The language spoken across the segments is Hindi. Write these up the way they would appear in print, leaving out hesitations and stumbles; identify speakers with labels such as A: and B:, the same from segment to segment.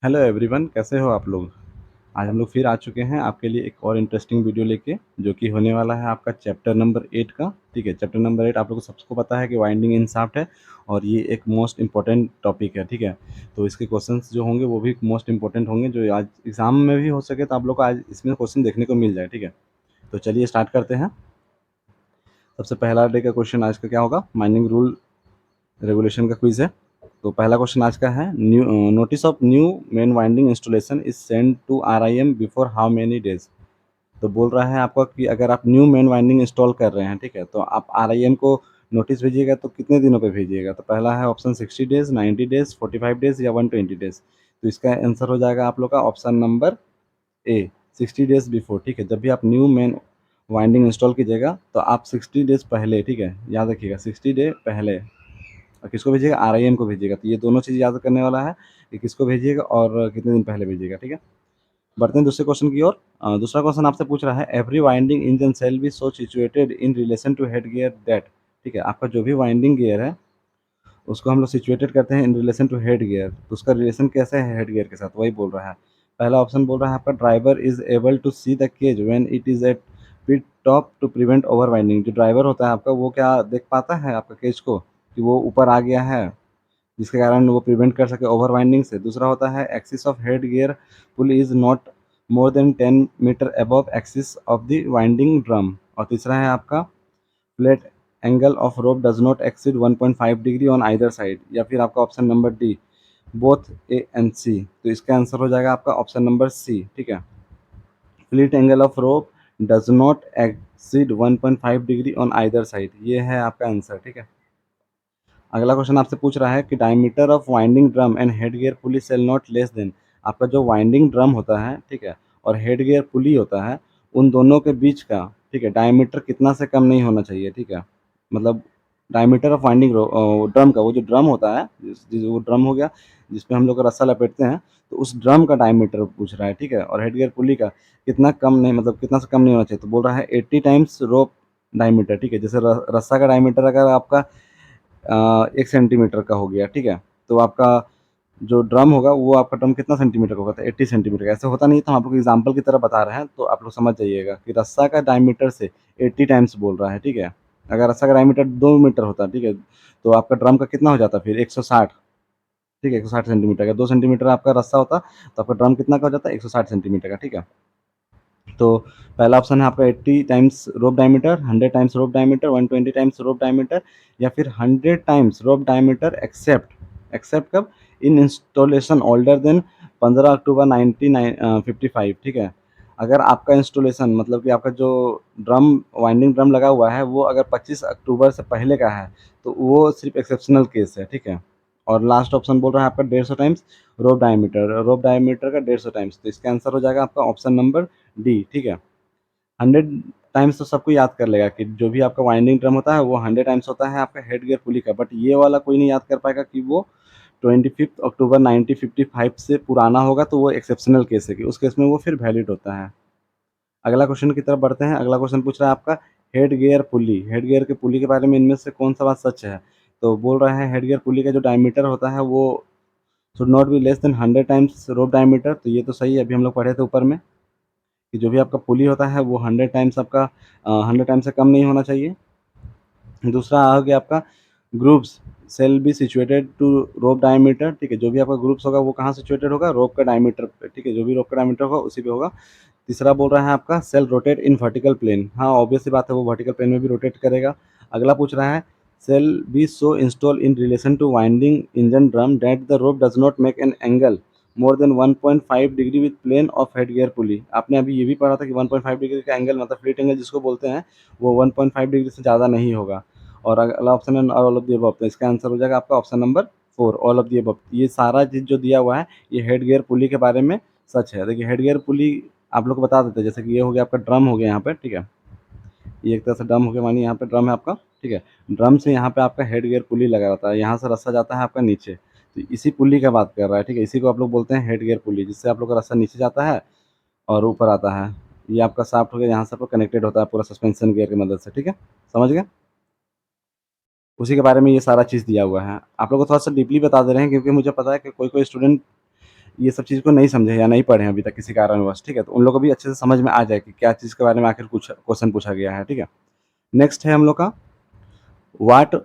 A: हेलो एवरीवन, कैसे हो आप लोग। आज हम लोग फिर आ चुके हैं आपके लिए एक और इंटरेस्टिंग वीडियो लेके, जो कि होने वाला है आपका चैप्टर नंबर 8 का। ठीक है, चैप्टर नंबर 8 आप लोगों को सबको पता है कि वाइंडिंग इन शाफ्ट है, और ये एक मोस्ट इंपॉर्टेंट टॉपिक है। ठीक है, तो इसके क्वेश्चंस जो होंगे वो भी मोस्ट इंपॉर्टेंट होंगे, जो आज एग्जाम में भी हो सके तो आप लोग को आज इसमें क्वेश्चन देखने को मिल जाए। ठीक है, तो चलिए स्टार्ट करते हैं। सबसे पहला डे का क्वेश्चन आज का क्या होगा, माइनिंग रूल रेगुलेशन का क्विज है। तो पहला क्वेश्चन आज का है, new notice of new main winding installation is send to RIM before how many days. तो बोल रहा है आपका कि अगर आप न्यू मेन वाइंडिंग इंस्टॉल कर रहे हैं, ठीक है, तो आप आरआईएम को नोटिस भेजिएगा तो कितने दिनों पे भेजिएगा। तो पहला है ऑप्शन 60 डेज, 90 डेज, 45 डेज या 120 डेज। तो इसका आंसर हो जाएगा आप लोग का ऑप्शन नंबर ए, 60 डेज बिफोर। ठीक है, जब भी आप न्यू मेन वाइंडिंग इंस्टॉल कीजिएगा तो आप 60 डेज पहले, ठीक है, याद रखिएगा 60 डे पहले। और किसको भेजिएगा, आरआईएम को भेजिएगा। तो ये दोनों चीज़ याद करने वाला है कि किसको भेजिएगा और कितने दिन पहले भेजिएगा। ठीक है, बढ़ते हैं दूसरे क्वेश्चन की ओर। दूसरा क्वेश्चन आपसे पूछ रहा है, every winding engine shall be so situated in relation to head gear that. ठीक है, आपका जो भी वाइंडिंग गियर है उसको हम लोग सिचुएटेड करते हैं in relation to head gear. तो उसका रिलेशन कैसे है हेड गियर के साथ, वही बोल रहा है। पहला ऑप्शन बोल रहा है आपका, driver is able to see the cage when it is at pit top to prevent over winding. जो ड्राइवर होता है आपका वो क्या देख पाता है आपका केज को कि वो ऊपर आ गया है, जिसके कारण वो प्रिवेंट कर सके ओवर वाइंडिंग से। दूसरा होता है, axis of head gear pulley is not more than 10 metre above axis of the winding drum. और तीसरा है आपका, flat angle of rope does not exceed 1.5 degree on either side. या फिर आपका option number D, both A and C. तो इसका आंसर हो जाएगा आपका ऑप्शन नंबर सी। ठीक है, fleet angle of rope does not exceed 1.5 degree on either side, ये है आपका आंसर। ठीक है, अगला क्वेश्चन आपसे पूछ रहा है कि diameter of winding drum and head gear pulley shall not less than. आपका जो वाइंडिंग ड्रम होता है, ठीक है, और हेड गियर पुली होता है, उन दोनों के बीच का, ठीक है, डायमीटर कितना से कम नहीं होना चाहिए। ठीक है, मतलब डायमीटर ऑफ वाइंडिंग ड्रम का, वो जो ड्रम होता है, वो ड्रम हो गया जिसपे हम लोग रस्सा लपेटते हैं, तो उस ड्रम का डायमीटर पूछ रहा है। ठीक है, और हेड गियर पुली का कितना कम नहीं, मतलब कितना से कम नहीं होना चाहिए। तो बोल रहा है 80 टाइम्स रोप डायमीटर। ठीक है, जैसे रस्सा का डायमीटर अगर आपका 1 सेंटीमीटर का हो गया, ठीक है, तो आपका जो ड्रम होगा वो आपका ड्रम कितना सेंटीमीटर का होगा, तो 80 सेंटीमीटर का। ऐसे होता नहीं, तो हम आप लोग एग्जाम्पल की तरह बता रहे हैं, तो आप लोग समझ जाइएगा कि रस्सा का डायमीटर से 80 टाइम्स बोल रहा है। ठीक है, अगर रस्सा का डायमीटर 2 मीटर होता, ठीक है, तो आपका ड्रम का कितना हो जाता फिर 160। ठीक है, 160 सेंटीमीटर का, 2 सेंटीमीटर आपका रस्सा होता तो आपका ड्रम कितना का हो जाता है, 160 सेंटीमीटर का। ठीक है, तो पहला ऑप्शन है आपका 80 टाइम्स रोप डायमीटर, 100 टाइम्स रोप डायमीटर, 120 टाइम्स रोप डायमीटर, या फिर 100 टाइम्स रोप डायमीटर एक्सेप्ट एक्सेप्ट कब, इन इंस्टॉलेशन ओल्डर देन 15 अक्टूबर 1955। ठीक है, अगर आपका इंस्टॉलेशन, मतलब कि आपका जो ड्रम वाइंडिंग ड्रम लगा हुआ है वो अगर 25 अक्टूबर से पहले का है तो वो सिर्फ एक्सेप्शनल केस है। ठीक है, और लास्ट ऑप्शन बोल रहा है आपका 150 टाइम्स रोप डायमीटर का 150 टाइम्स। तो इसका आंसर हो जाएगा आपका ऑप्शन नंबर डी। ठीक है, 100 टाइम्स तो सबको याद कर लेगा कि जो भी आपका वाइंडिंग ड्रम होता है वो 100 टाइम्स होता है आपका हेड गियर पुली का, बट ये वाला कोई नहीं याद कर पाएगा कि वो 25 अक्टूबर 1955 से पुराना होगा, तो वो एक्सेप्शनल केस है कि उस केस में वो फिर वैलिड होता है। अगला क्वेश्चन की तरफ बढ़ते हैं। अगला क्वेश्चन पूछ रहा है आपका, हेड गियर के पुली के बारे में इनमें से कौन सा बात सच है। तो बोल रहा है हेड गियर पुली का जो डायमीटर होता है वो should not be less than 100 times rope diameter. तो ये तो सही है, अभी हम लोग पढ़े थे ऊपर में कि जो भी आपका पुली होता है वो 100 टाइम्स आपका 100 टाइम्स से कम नहीं होना चाहिए। दूसरा आ गया आपका, grooves shall be situated to rope diameter. ठीक है, जो भी आपका ग्रुप्स होगा वो कहाँ सिचुएटेड होगा, रोप का डायमीटर पे। ठीक है, जो भी रोप का डायमीटर होगा उसी पे होगा। तीसरा बोल रहा है आपका, shall rotate in vertical plane. हाँ, ऑब्वियस सी बात है, वो वर्टिकल प्लेन में भी रोटेट करेगा। अगला पूछ रहा है, shall be so install in relation to winding engine drum that the rope does not make an angle more than 1.5 degree with plane of head gear pulley. आपने अभी ये भी पढ़ा था कि 1.5 डिग्री का एंगल, मतलब फ्लिट एंगल जिसको बोलते हैं, वो 1.5 डिग्री से ज़्यादा नहीं होगा। और अगला ऑप्शन है ऑल ऑफ दी अबव। तो इसका आंसर हो जाएगा आपका option number 4, all of the above. ये सारा चीज़ जो दिया हुआ है ये हेड गियर पुली के बारे में सच है। देखिए, हेड गियर पुली आप लोग को बता देते हैं, जैसे कि ये हो गया आपका ड्रम हो गया यहाँ पे। ठीक है, ये एक तरह से ड्रम हो गया, मानिए यहाँ पे ड्रम है आपका। ठीक है, ड्रम से यहाँ पे आपका हेड गियर पुली लगा रहता है, यहाँ से रस्सा जाता है आपका नीचे, तो इसी पुली का बात कर रहा है। ठीक है, इसी को आप लोग बोलते हैं हेड गियर पुली, जिससे आप लोग का रस्सा नीचे जाता है और ऊपर आता है। ये आपका शाफ्ट हो गया, यहाँ से आपको कनेक्टेड होता है पूरा सस्पेंशन गियर की मदद से। ठीक है, समझ गए, उसी के बारे में ये सारा चीज़ दिया हुआ है। आप लोग को थोड़ा सा डीपली बता दे रहे हैं क्योंकि मुझे पता है कि कोई कोई स्टूडेंट ये सब चीज़ को नहीं समझे या नहीं पढ़े हैं अभी तक किसी कारणवश, ठीक है, तो उन लोगों को भी अच्छे से समझ में आ जाए कि क्या चीज़ के बारे में आखिर कुछ क्वेश्चन पूछा गया है, ठीक है। नेक्स्ट है हम लोग का what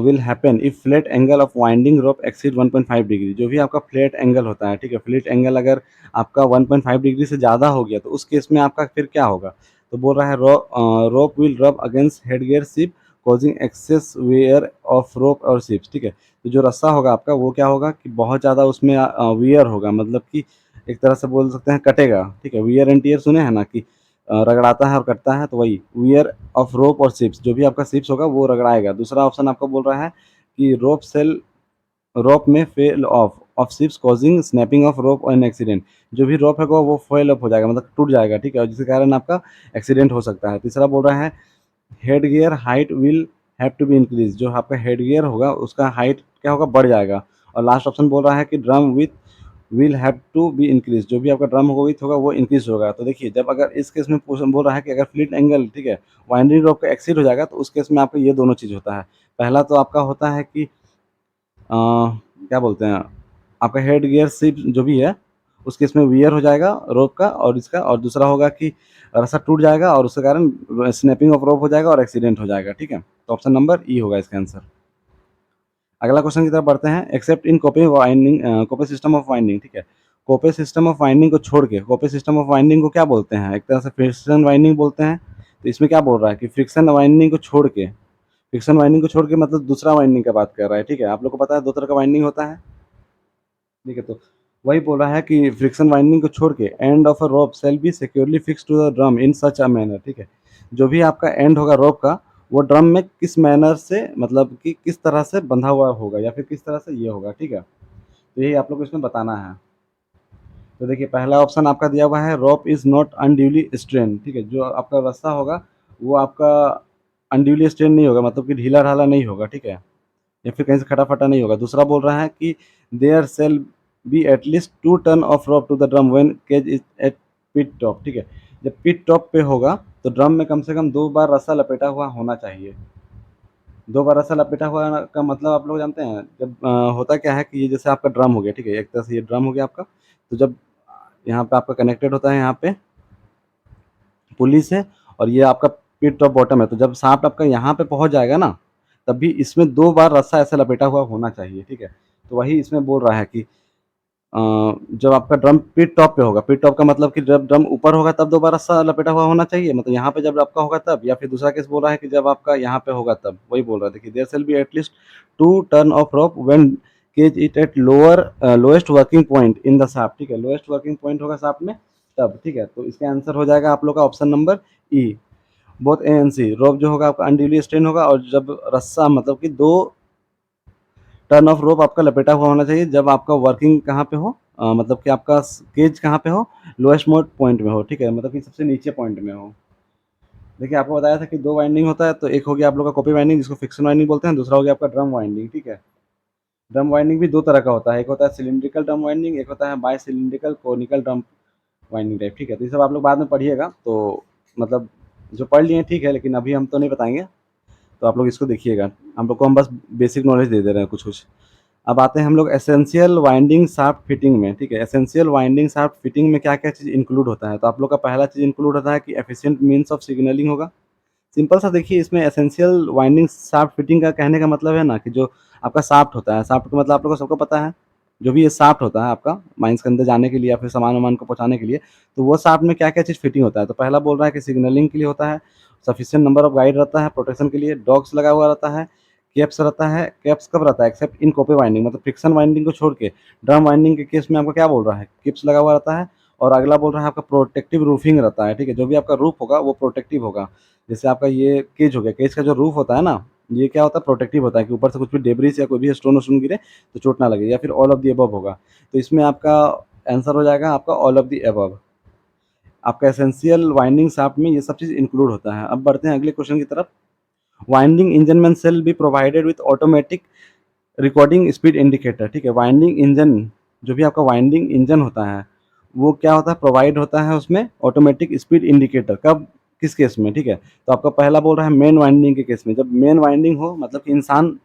A: will happen if flat angle of winding rope exceed 1.5 degree. जो भी आपका फ्लैट एंगल होता है, ठीक है, फ्लैट एंगल अगर आपका 1.5 डिग्री से ज़्यादा हो गया तो उस केस में आपका फिर क्या होगा। तो बोल रहा है rope will rub against headgear sheave causing excess wear of rope और शिप्स, ठीक है। तो जो रस्सा होगा आपका वो क्या होगा कि बहुत ज़्यादा उसमें वियर होगा, मतलब कि एक तरह से बोल सकते हैं कटेगा, ठीक है। वियर एंड टियर सुने हैं ना कि रगड़ाता है और कटता है, तो वही वियर ऑफ रोप और शिप्स, जो भी आपका शिप्स होगा वो रगड़ाएगा। दूसरा ऑप्शन आपका बोल रहा है कि रोप में fell off ships causing snapping of rope an accident. जो भी रोप है वो फेल ऑफ हो जाएगा, मतलब टूट जाएगा, ठीक है, और जिसके कारण आपका एक्सीडेंट हो सकता है। तीसरा बोल रहा है head gear height will have to be increase. जो आपका हेड गियर होगा उसका हाइट क्या होगा, बढ़ जाएगा। और लास्ट ऑप्शन बोल रहा है कि drum width will have to be increase. जो भी आपका ड्रम होगा विथ होगा वो इंक्रीज होगा। तो देखिए जब अगर इस केस में बोल रहा है कि अगर फ्लिट एंगल, ठीक है, वाइंडिंग रोप का एक्सीड हो जाएगा तो उस केस में आपका ये दोनों चीज़ होता है। पहला तो आपका होता है कि क्या बोलते हैं, आपका हेड गियर शिप जो भी है उस केस में वियर हो जाएगा रोप का और इसका, और दूसरा होगा कि रस्सा टूट जाएगा और उसके कारण स्नैपिंग ऑफ रोप हो जाएगा और एक्सीडेंट हो जाएगा, ठीक है। तो ऑप्शन नंबर ई होगा इसका आंसर। अगला क्वेश्चन की तरफ बढ़ते हैं। Accept in copay winding copay system of winding, ठीक है। कोपे सिस्टम ऑफ वाइंडिंग को छोड़ के कोपे सिस्टम ऑफ वाइंडिंग को क्या बोलते हैं, एक तरह से फ्रिक्शन वाइंडिंग बोलते हैं। तो इसमें क्या बोल रहा है कि फ्रिक्शन वाइंडिंग को छोड़ के, फ्रिक्शन वाइंडिंग को छोड़ के मतलब दूसरा वाइंडिंग का बात कर रहा है, ठीक है। आप लोग को पता है दो तरह का वाइंडिंग होता है, ठीक है। तो वही बोल रहा है कि फ्रिक्शन वाइंडिंग को छोड़ के end of a rope shall be securely fix to the drum in such a manner, ठीक है। जो भी आपका एंड होगा रोप का वो ड्रम में किस मैनर से, मतलब कि किस तरह से बंधा हुआ होगा या फिर किस तरह से ये होगा, ठीक है। तो यही आप लोग को इसमें बताना है। तो देखिए पहला ऑप्शन आपका दिया हुआ है rope is not unduly strain, ठीक है। जो आपका रास्ता होगा वो आपका अनड्यूली स्ट्रेन नहीं होगा, मतलब कि ढीला ढाला नहीं होगा, ठीक है, या फिर कहीं से खटा फटा नहीं होगा। दूसरा बोल रहा है कि there shall be at least 2 turn of rope to the drum when cage is at pit top, ठीक है। जब पिट टॉप पे होगा तो ड्रम में कम से कम 2 बार रस्सा लपेटा हुआ होना चाहिए। 2 बार रस्सा लपेटा हुआ का मतलब आप लोग जानते हैं, जब होता क्या है कि ये जैसे आपका ड्रम हो गया, ठीक है, एक तरह से ये ड्रम हो गया आपका। तो जब यहाँ पे आपका कनेक्टेड होता है, यहाँ पे पुली से, और ये आपका पिट टॉप बॉटम है, तो जब सांप आपका यहाँ पे पहुंच जाएगा ना तब भी इसमें 2 बार रस्सा ऐसे लपेटा हुआ होना चाहिए, ठीक है। तो वही इसमें बोल रहा है कि जब आपका ड्रम पिट टॉप पे होगा, पिट टॉप का मतलब कि जब ड्रम ऊपर होगा तब 2 बार रस्सा लपेटा हुआ होना चाहिए, मतलब यहाँ पे जब आपका होगा तब, या फिर दूसरा केस बोल रहा है कि जब आपका यहाँ पे होगा तब। वही बोल रहा है, देखिए there shall be at least 2 turn of rope when cage it at lowest working point in the shaft, ठीक है। लोएस्ट वर्किंग पॉइंट होगा शाफ्ट में तब, ठीक है। तो इसका आंसर हो जाएगा आप लोग का option number E, both A and C. Rope जो होगा आपका अनड्यूली स्ट्रेन होगा, और जब रस्सा मतलब कि 2 टर्न ऑफ रोप आपका लपेटा हुआ होना चाहिए जब आपका वर्किंग कहाँ पे हो, मतलब कि आपका केज कहाँ पे हो, लोएस्ट मोड पॉइंट में हो, ठीक है, मतलब कि सबसे नीचे पॉइंट में हो। देखिए आपको बताया था कि 2 वाइंडिंग होता है, तो एक हो गया आप लोग का कॉपी वाइंडिंग जिसको फिक्शन वाइंडिंग बोलते हैं, दूसरा हो गया आपका ड्रम वाइंडिंग, ठीक है। ड्रम वाइंडिंग भी 2 तरह का होता है, एक होता है सिलिंड्रिकल ड्रम वाइंडिंग, एक होता है bi cylindrical conical drum winding type, ठीक है। तो ये सब आप लोग बाद में पढ़िएगा, तो मतलब जो पढ़ लिए ठीक है, लेकिन अभी हम तो नहीं बताएंगे, तो आप लोग इसको देखिएगा। हम लोग को हम बस बेसिक नॉलेज दे दे रहे हैं कुछ कुछ। अब आते हैं हम लोग एसेंशियल वाइंडिंग शाफ्ट फिटिंग में, ठीक है। एसेंशियल वाइंडिंग शाफ्ट फिटिंग में क्या क्या चीज़ इंक्लूड होता है। तो आप लोग का पहला चीज़ इंक्लूड होता है कि एफिशिएंट मीन्स ऑफ सिग्नलिंग होगा। सिंपल सा देखिए, इसमें एसेंशियल वाइंडिंग शाफ्ट फिटिंग का कहने का मतलब है ना कि जो आपका शाफ्ट होता है, शाफ्ट का मतलब आप लोग को सबको पता है, जो भी ये शाफ्ट होता है आपका माइंस के अंदर जाने के लिए या फिर सामान वामान को पहुंचाने के लिए, तो वो शाफ्ट में क्या क्या चीज़ फिटिंग होता है। तो पहला बोल रहा है कि सिग्नलिंग के लिए होता है, सफिशिएंट नंबर ऑफ गाइड रहता है, प्रोटेक्शन के लिए डॉग्स लगा हुआ रहता है, कैप्स रहता है। कैप्स कब रहता है, एक्सेप्ट इन कोपे वाइंडिंग, मतलब फ्रिक्शन वाइंडिंग को छोड़ के ड्रम वाइंडिंग के केस में आपका क्या बोल रहा है, किप्स लगा हुआ रहता है। और अगला बोल रहा है आपका प्रोटेक्टिव रूफिंग रहता है, ठीक है। जो भी आपका रूफ होगा वो प्रोटेक्टिव होगा। जैसे आपका ये केज हो गया, केज का जो रूफ होता है ना, ये क्या होता है, प्रोटेक्टिव होता है कि ऊपर से कुछ भी डेब्रिस या कोई भी स्टोन वोन गिरे तो चोट ना लगे, या फिर ऑल ऑफ दी अबव होगा। तो इसमें आपका आंसर हो जाएगा आपका ऑल ऑफ दी अबव। आपका एसेंशियल वाइंडिंग शाफ्ट में ये सब चीज़ इंक्लूड होता है। अब बढ़ते हैं अगले क्वेश्चन की तरफ। वाइंडिंग इंजन में shall be provided with automatic recording speed indicator, ठीक है। वाइंडिंग इंजन, जो भी आपका वाइंडिंग इंजन होता है वो क्या होता है, प्रोवाइड होता है उसमें ऑटोमेटिक स्पीड इंडिकेटर। कब, किस केस में, ठीक है। तो आपका पहला बोल रहा है मेन वाइंडिंग के केस में, जब मेन वाइंडिंग हो मतलब कि इंसान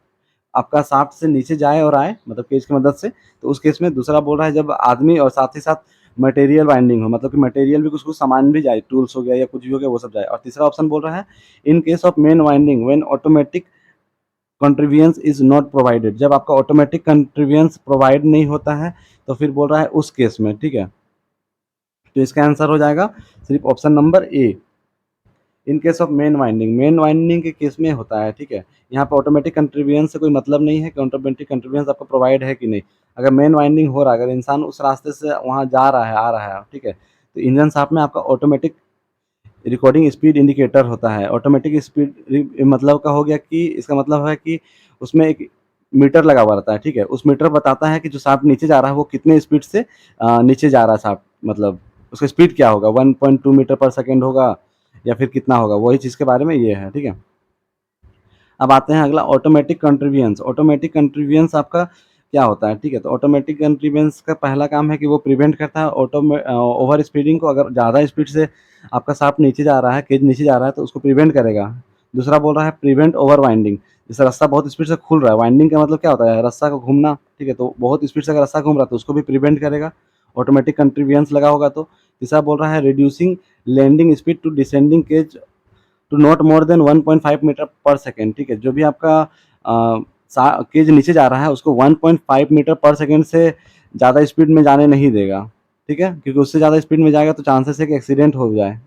A: आपका शाफ्ट से नीचे जाए और आए, मतलब केज की मदद से, तो उस केस में। दूसरा बोल रहा है जब आदमी और साथ ही साथ मटेरियल वाइंडिंग हो, मतलब कि मटेरियल भी कुछ-कुछ सामान भी जाए, टूल्स हो गया या कुछ भी हो गया वो सब जाए। और तीसरा ऑप्शन बोल रहा है in case of main winding when automatic contrivance is not provided, जब आपका ऑटोमेटिक कंट्रीवियंस प्रोवाइड नहीं होता है तो फिर बोल रहा है उस केस में, ठीक है। तो इसका आंसर हो जाएगा सिर्फ option number A, in case of main winding के केस में होता है, ठीक है। यहाँ पे ऑटोमेटिक कंट्रीब्यूशन से कोई मतलब नहीं है कि ऑटोमेटिक कंट्रीब्यूशन आपको प्रोवाइड है कि नहीं। अगर मेन वाइंडिंग हो रहा है, अगर इंसान उस रास्ते से वहाँ जा रहा है, आ रहा है, ठीक है, तो इंजन शाफ्ट में आपका ऑटोमेटिक रिकॉर्डिंग स्पीड इंडिकेटर होता है। ऑटोमेटिक स्पीड मतलब का हो गया कि इसका मतलब है कि उसमें एक मीटर लगा हुआ रहता है, ठीक है। उस मीटर बताता है कि जो शाफ्ट नीचे जा रहा है वो कितने स्पीड से नीचे जा रहा है शाफ्ट, मतलब उसका स्पीड क्या होगा, 1.2 मीटर पर सेकंड होगा या फिर कितना होगा, वही चीज़ के बारे में ये है, ठीक है। अब आते हैं अगला ऑटोमेटिक कंट्रीब्यूएंस। ऑटोमेटिक कंट्रीब्यूएंस आपका क्या होता है, ठीक है। तो ऑटोमेटिक कंट्रीब्यूएंस का पहला काम है कि वो प्रिवेंट करता है ओवर स्पीडिंग को। अगर ज़्यादा स्पीड से आपका शाफ्ट नीचे जा रहा है, केज नीचे जा रहा है तो उसको प्रिवेंट करेगा। दूसरा बोल रहा है प्रिवेंट ओवर वाइंडिंग, जैसे रास्ता बहुत स्पीड से खुल रहा है, वाइंडिंग का मतलब क्या होता है, रास्ता का घूमना, ठीक है। तो बहुत स्पीड से अगर रास्ता घूम रहा है तो उसको भी प्रिवेंट करेगा, ऑटोमेटिक कंट्रीब्यूएंस लगा होगा तो। तीसरा बोल रहा है reducing landing speed to descending cage to not more than 1.5 metre per second, ठीक है। जो भी आपका केज नीचे जा रहा है उसको 1.5 मीटर पर सेकेंड से ज़्यादा स्पीड में जाने नहीं देगा, ठीक है, क्योंकि उससे ज़्यादा स्पीड में जाएगा तो चांसेस है कि एक्सीडेंट हो जाए,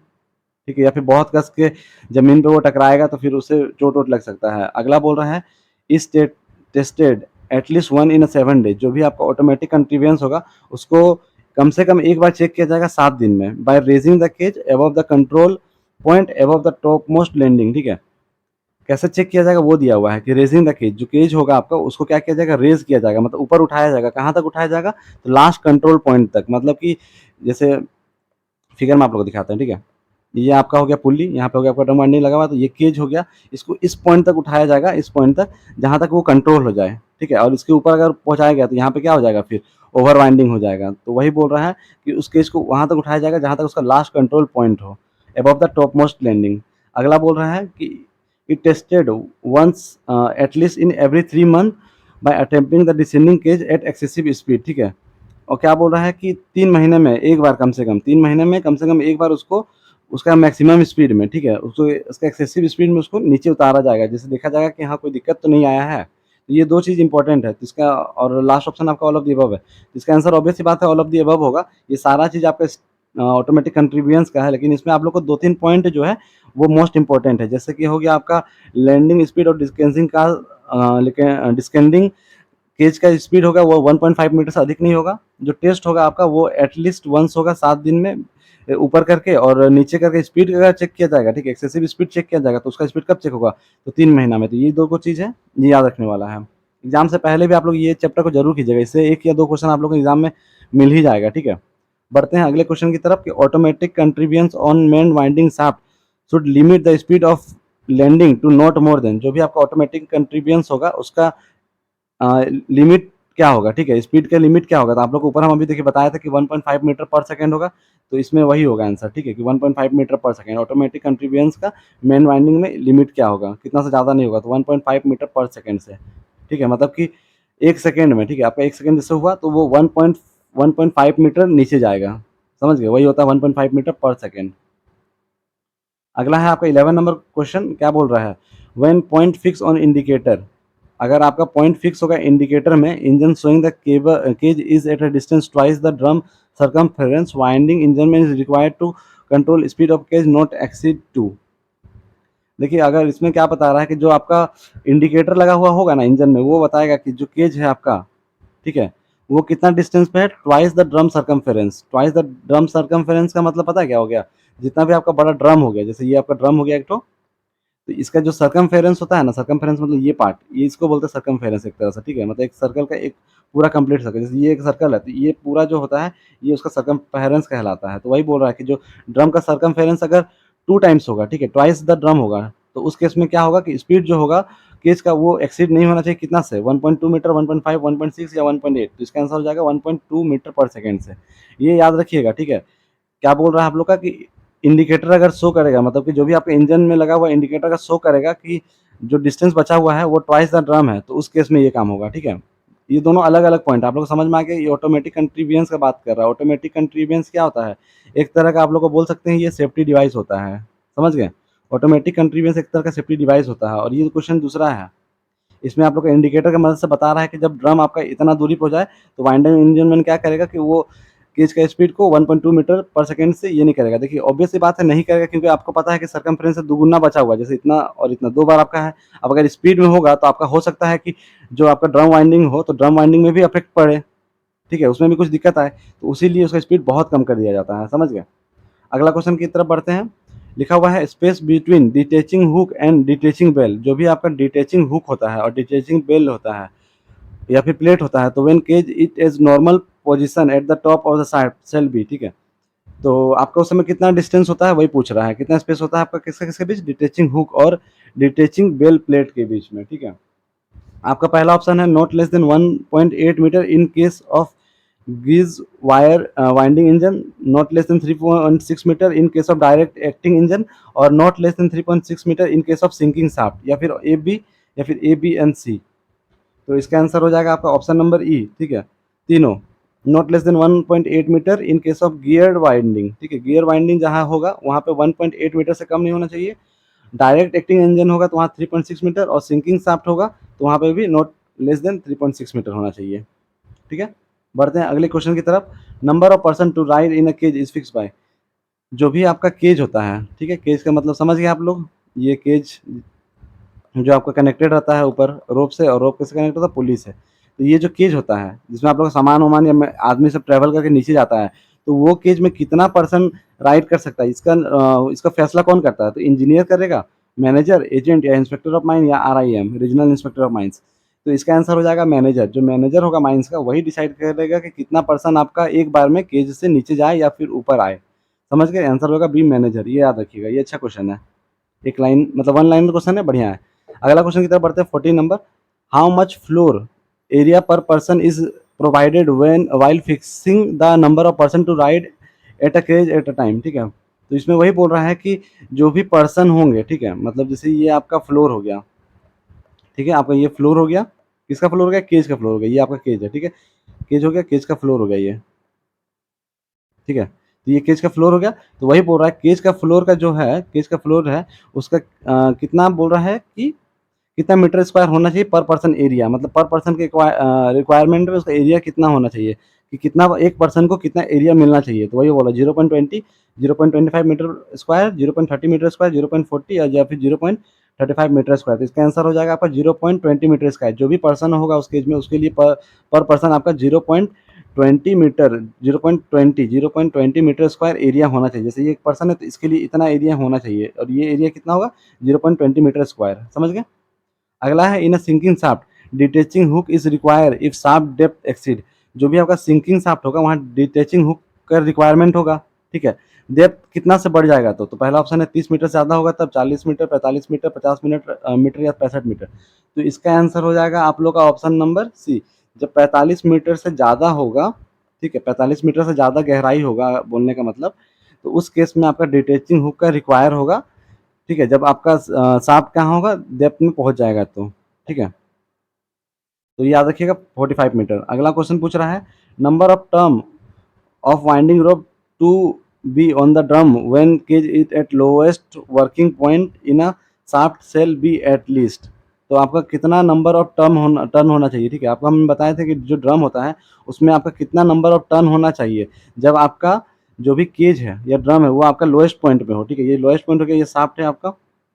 A: ठीक है, या फिर बहुत कस के ज़मीन पे वो टकराएगा तो फिर उससे चोट वोट लग सकता है। अगला बोल रहा है इस टेस्टेड एटलीस्ट 1 इन 7 डेज, जो भी आपका ऑटोमेटिक कंट्रीब्यूएंस होगा उसको कम से कम एक बार चेक किया जाएगा 7 दिन में, by raising the cage above the control point above the top most landing, ठीक है। कैसे चेक किया जाएगा वो दिया हुआ है कि रेजिंग द केज, जो केज होगा आपका उसको क्या किया जाएगा, रेज किया जाएगा, मतलब ऊपर उठाया जाएगा। कहाँ तक उठाया जाएगा, तो लास्ट कंट्रोल पॉइंट तक, मतलब कि जैसे फिगर में आप लोग को दिखाते हैं, ठीक है। ये आपका हो गया पुल्ली, यहाँ पे हो गया आपका ड्रम वाइंडिंग लगा हुआ, तो ये केज हो गया, इसको इस पॉइंट तक उठाया जाएगा, इस पॉइंट तक जहाँ तक वो कंट्रोल हो जाए, ठीक है। और इसके ऊपर अगर पहुँचाया गया तो यहाँ पे क्या हो जाएगा, फिर ओवर वाइंडिंग हो जाएगा। तो वही बोल रहा है कि उस केज को वहाँ तक उठाया जाएगा जहाँ तक उसका लास्ट कंट्रोल पॉइंट हो, above the top most landing. अगला बोल रहा है कि it tested once at least in every 3 month by attempting the descending cage at excessive speed, ठीक है। और क्या बोल रहा है कि 3 महीने में एक बार, कम से कम 3 महीने में कम से कम एक बार उसको उसका मैक्सिमम स्पीड में, ठीक है, उसको उसका एक्सेसिव स्पीड में उसको नीचे उतारा जाएगा, जिससे देखा जाएगा कि हाँ कोई दिक्कत तो नहीं आया है। तो ये 2 चीज़ इंपॉर्टेंट है, तो इसका और लास्ट ऑप्शन आपका ऑल ऑफ द अबव है। तो इसका आंसर ऑब्वियस सी बात है ऑल ऑफ द अबव होगा। ये सारा चीज़ आपका ऑटोमेटिक कंट्रीब्यूएंस का है, लेकिन इसमें आप लोग को 2-3 पॉइंट जो है वो मोस्ट इंपॉर्टेंट है। जैसे कि हो गया आपका लैंडिंग स्पीड और डिस्केंसिंग का डिस्केंडिंग केज का स्पीड होगा वो 1.5 मीटर से अधिक नहीं होगा। जो टेस्ट होगा आपका वो एटलीस्ट वंस होगा 7 दिन में, ऊपर करके और नीचे करके स्पीड अगर चेक किया जाएगा, ठीक है, एक्सेसिव स्पीड चेक किया जाएगा तो उसका स्पीड कब चेक होगा, तो 3 महीना में। तो ये 2 को चीज़ है, ये याद रखने वाला है। एग्जाम से पहले भी आप लोग ये चैप्टर को जरूर कीजिएगा, इससे 1 या 2 क्वेश्चन आप लोग को एग्जाम में मिल ही जाएगा, ठीक है। बढ़ते हैं अगले क्वेश्चन की तरफ कि automatic contrivance on main winding shaft should limit the speed of landing to not more than, जो भी आपका ऑटोमेटिक कंट्रीब्यूएंस होगा उसका लिमिट क्या होगा, ठीक है, स्पीड का लिमिट क्या होगा। तो आप लोग को ऊपर हम अभी देखिए बताया था कि 1.5 मीटर पर सेकंड होगा, तो इसमें वही होगा आंसर, ठीक है, कि 1.5 मीटर पर सेकंड ऑटोमेटिक कंट्रीब्यूएंस का मेन वाइंडिंग में लिमिट क्या होगा, कितना से ज़्यादा नहीं होगा, तो 1.5 मीटर पर सेकंड से, ठीक है, मतलब कि 1 सेकंड में, ठीक है, आपका 1 सेकंड जैसे हुआ तो वो 1.5 मीटर नीचे जाएगा, समझ गए, वही होता है 1.5 मीटर पर सेकंड। अगला है आपका 11 नंबर क्वेश्चन, क्या बोल रहा है, when point fix on indicator, अगर आपका पॉइंट फिक्स होगा इंडिकेटर में, engine showing the cage is at a distance twice the drum circumference winding engine में is required to control speed of cage not exceed 2। देखिए अगर इसमें क्या बता रहा है कि जो आपका इंडिकेटर लगा हुआ होगा ना इंजन में, वो बताएगा कि जो केज है आपका, ठीक है, वो कितना डिस्टेंस पे है, twice the drum circumference. Twice the drum circumference का मतलब पता है क्या हो गया, जितना भी आपका बड़ा ड्रम हो गया, जैसे ये आपका ड्रम हो गया एक तो इसका जो सर्कमफेरेंस होता है ना, सर्कमफेरेंस मतलब ये पार्ट, ये इसको बोलते हैं सर्कमफेरेंस एक तरह से, ठीक है, मतलब एक सर्कल का एक पूरा कंप्लीट सर्कल, जैसे ये एक सर्कल है तो ये पूरा जो होता है ये उसका सर्कमफेरेंस कहलाता है। तो वही बोल रहा है कि जो ड्रम का सर्कमफेरेंस अगर 2 टाइम्स होगा, ठीक है, ट्वाइस द ड्रम होगा, तो उस केस में क्या होगा कि स्पीड जो होगा केज का वो एक्सीड नहीं होना चाहिए कितना से, 1.2 मीटर, 1.5, 1.6 या 1.8, तो इसका आंसर हो जाएगा 1.2 मीटर पर सेकंड से। ये याद रखिएगा, ठीक है। क्या बोल रहा है आप लोग का कि इंडिकेटर अगर शो करेगा, मतलब कि जो भी आपके इंजन में लगा हुआ इंडिकेटर अगर शो करेगा कि जो डिस्टेंस बचा हुआ है वो ट्वाइस द ड्रम है, तो उस केस में ये काम होगा, ठीक है। ये दोनों अलग अलग पॉइंट आप लोग को समझ में आ गया। ये ऑटोमेटिक कंट्रीबियंस का बात कर रहा है। ऑटोमेटिक कंट्रीबियंस क्या होता है, एक तरह का आप लोग को बोल सकते हैं ये सेफ्टी डिवाइस होता है, समझ गए। ऑटोमेटिक कंट्रीबियंस एक तरह का सेफ्टी डिवाइस होता है। और ये क्वेश्चन दूसरा है, इसमें आप लोग को इंडिकेटर की मदद से बता रहा है कि जब ड्रम आपका इतना दूरी पे हो जाए तो वाइंडिंग इंजन मैन क्या करेगा कि वो केज का स्पीड को 1.2 मीटर पर सेकंड से ये नहीं करेगा। देखिए ऑब्वियस सी बात है, नहीं करेगा, क्योंकि आपको पता है कि सरकमफ्रेंस से दुगुना बचा हुआ है, जैसे इतना और इतना दो बार आपका है। अब अगर स्पीड में होगा तो आपका हो सकता है कि जो आपका ड्रम वाइंडिंग हो तो ड्रम वाइंडिंग में भी अफेक्ट पड़े, ठीक है, उसमें भी कुछ दिक्कत आए, तो उसीलिए उसका स्पीड बहुत कम कर दिया जाता है, समझ गए। अगला क्वेश्चन की तरफ बढ़ते हैं। लिखा हुआ है space between detaching hook and detaching bell. जो भी आपका डिटेचिंग हुक होता है और डिटेचिंग बेल होता है या फिर प्लेट होता है, तो when cage it is normal position at the top of the side shall be, ठीक है। तो आपका उस समय कितना डिस्टेंस होता है वही पूछ रहा है, कितना स्पेस होता है आपका किसके किसके बीच, डिटेचिंग हुक और डिटेचिंग बेल प्लेट के बीच में, ठीक है। आपका पहला ऑप्शन है not less than 1.8 metre in case of गीज wire winding engine, not less than 3.6 metre in case of direct acting engine, और not less than 3.6 metre in case of sinking shaft, या फिर ए बी, या फिर ए बी एंड सी। तो इसका आंसर हो जाएगा आपका ऑप्शन नंबर ई, ठीक है। तीनों not less than 1.8 metre in case of gear winding, ठीक है। गियर वाइंडिंग जहाँ होगा वहाँ पे 1.8 मीटर से कम नहीं होना चाहिए। डायरेक्ट एक्टिंग इंजन होगा तो वहाँ 3.6 मीटर, और सिंकिंग शाफ्ट होगा तो वहाँ पे भी नॉट लेस देन 3.6 मीटर होना चाहिए, ठीक है। बढ़ते हैं अगले क्वेश्चन की तरफ। Number of person to ride in a cage is fix by. जो भी आपका केज होता है, ठीक है, केज का मतलब समझ गए आप लोग। ये केज जो आपका कनेक्टेड रहता है ऊपर रोप से, और रोप कैसे कनेक्ट होता है, पुली से। तो ये जो केज होता है जिसमें आप लोग सामान वामान या आदमी सब ट्रैवल करके नीचे जाता है, तो वो केज में कितना पर्सन राइड कर सकता है, इसका फैसला कौन करता है, तो इंजीनियर करेगा, मैनेजर, एजेंट, या इंस्पेक्टर ऑफ माइन, या RIM regional inspector of mines. तो इसका आंसर हो जाएगा मैनेजर। जो मैनेजर होगा माइंस का वही डिसाइड करेगा कि कितना पर्सन आपका एक बार में केज से नीचे जाए या फिर ऊपर आए, समझ गए। आंसर होगा बी, मैनेजर। ये याद रखिएगा, ये अच्छा क्वेश्चन है। एक लाइन मतलब वन लाइन क्वेश्चन है, बढ़िया है। अगला क्वेश्चन की तरफ बढ़ते हैं 14 number. How much floor area per person is provided when while fixing the number of person to ride at a cage at a time, ठीक है। तो इसमें वही बोल रहा है कि जो भी पर्सन होंगे, ठीक है, मतलब जैसे ये आपका फ्लोर हो गया, ठीक है, आपका ये फ्लोर हो गया, किसका फ्लोर हो गया, केज का फ्लोर हो गया, ये आपका केज है, ठीक है, केज हो गया, केज का फ्लोर हो गया ये, ठीक है। तो ये केज का फ्लोर हो गया, तो वही बोल रहा है केज का फ्लोर का जो है, केज का फ्लोर है उसका कितना बोल रहा है कि कितना मीटर स्क्वायर होना चाहिए पर पर्सन एरिया, मतलब पर पर्सन के रिक्वायरमेंट में उसका एरिया कितना होना चाहिए, कि कितना एक पर्सन को कितना एरिया मिलना चाहिए। तो वही बोला 0.20, 0.25 मीटर स्क्वायर, 0.30 मीटर स्क्वायर, 0.40 या फिर 0.35 मीटर स्क्वायर। तो इसका आंसर हो जाएगा आपका 0.20 मीटर स्क्वायर। जो भी पर्सन होगा उस केज में उसके लिए पर पर्सन आपका 0.20 मीटर, 0.20 मीटर स्क्वायर एरिया होना चाहिए। जैसे ये एक पर्सन है तो इसके लिए इतना एरिया होना चाहिए, और ये एरिया कितना होगा 0.20 मीटर स्क्वायर, समझ गए। अगला है in a sinking shaft detaching hook is require if shaft depth exceed. जो भी आपका सिंकिंग शाफ्ट होगा वहाँ डिटेचिंग हुक का रिक्वायरमेंट होगा, ठीक है। डेप्थ कितना से बढ़ जाएगा, तो पहला ऑप्शन है 30 मीटर से ज़्यादा होगा तब 40 मीटर, 45 मीटर, 50 मीटर या 65 मीटर। तो इसका आंसर हो जाएगा आप लोग का ऑप्शन नंबर सी। जब 45 मीटर से ज़्यादा होगा, ठीक है, 45 मीटर से ज़्यादा गहराई होगा बोलने का मतलब, तो उस केस में आपका डिटेचिंग हुक का रिक्वायर होगा, ठीक है। जब आपका शाफ्ट कहाँ होगा, डेप्थ में पहुंच जाएगा तो, ठीक है। तो याद रखिएगा 45 मीटर। अगला क्वेश्चन पूछ रहा है number of term of winding rope to be on the drum when cage it at lowest working point in a shaft shall be at least आपका कितना नंबर ऑफ टर्न होना चाहिए, ठीक है। आपको हम बताए थे कि जो ड्रम होता है उसमें आपका कितना नंबर ऑफ टर्न होना चाहिए जब आपका जो भी केज है या ड्रम है वो आपका लोएस्ट पॉइंट पे हो, ठीक है। ये लोएस्ट पॉइंट हो गया, ये शाफ्ट है आपका,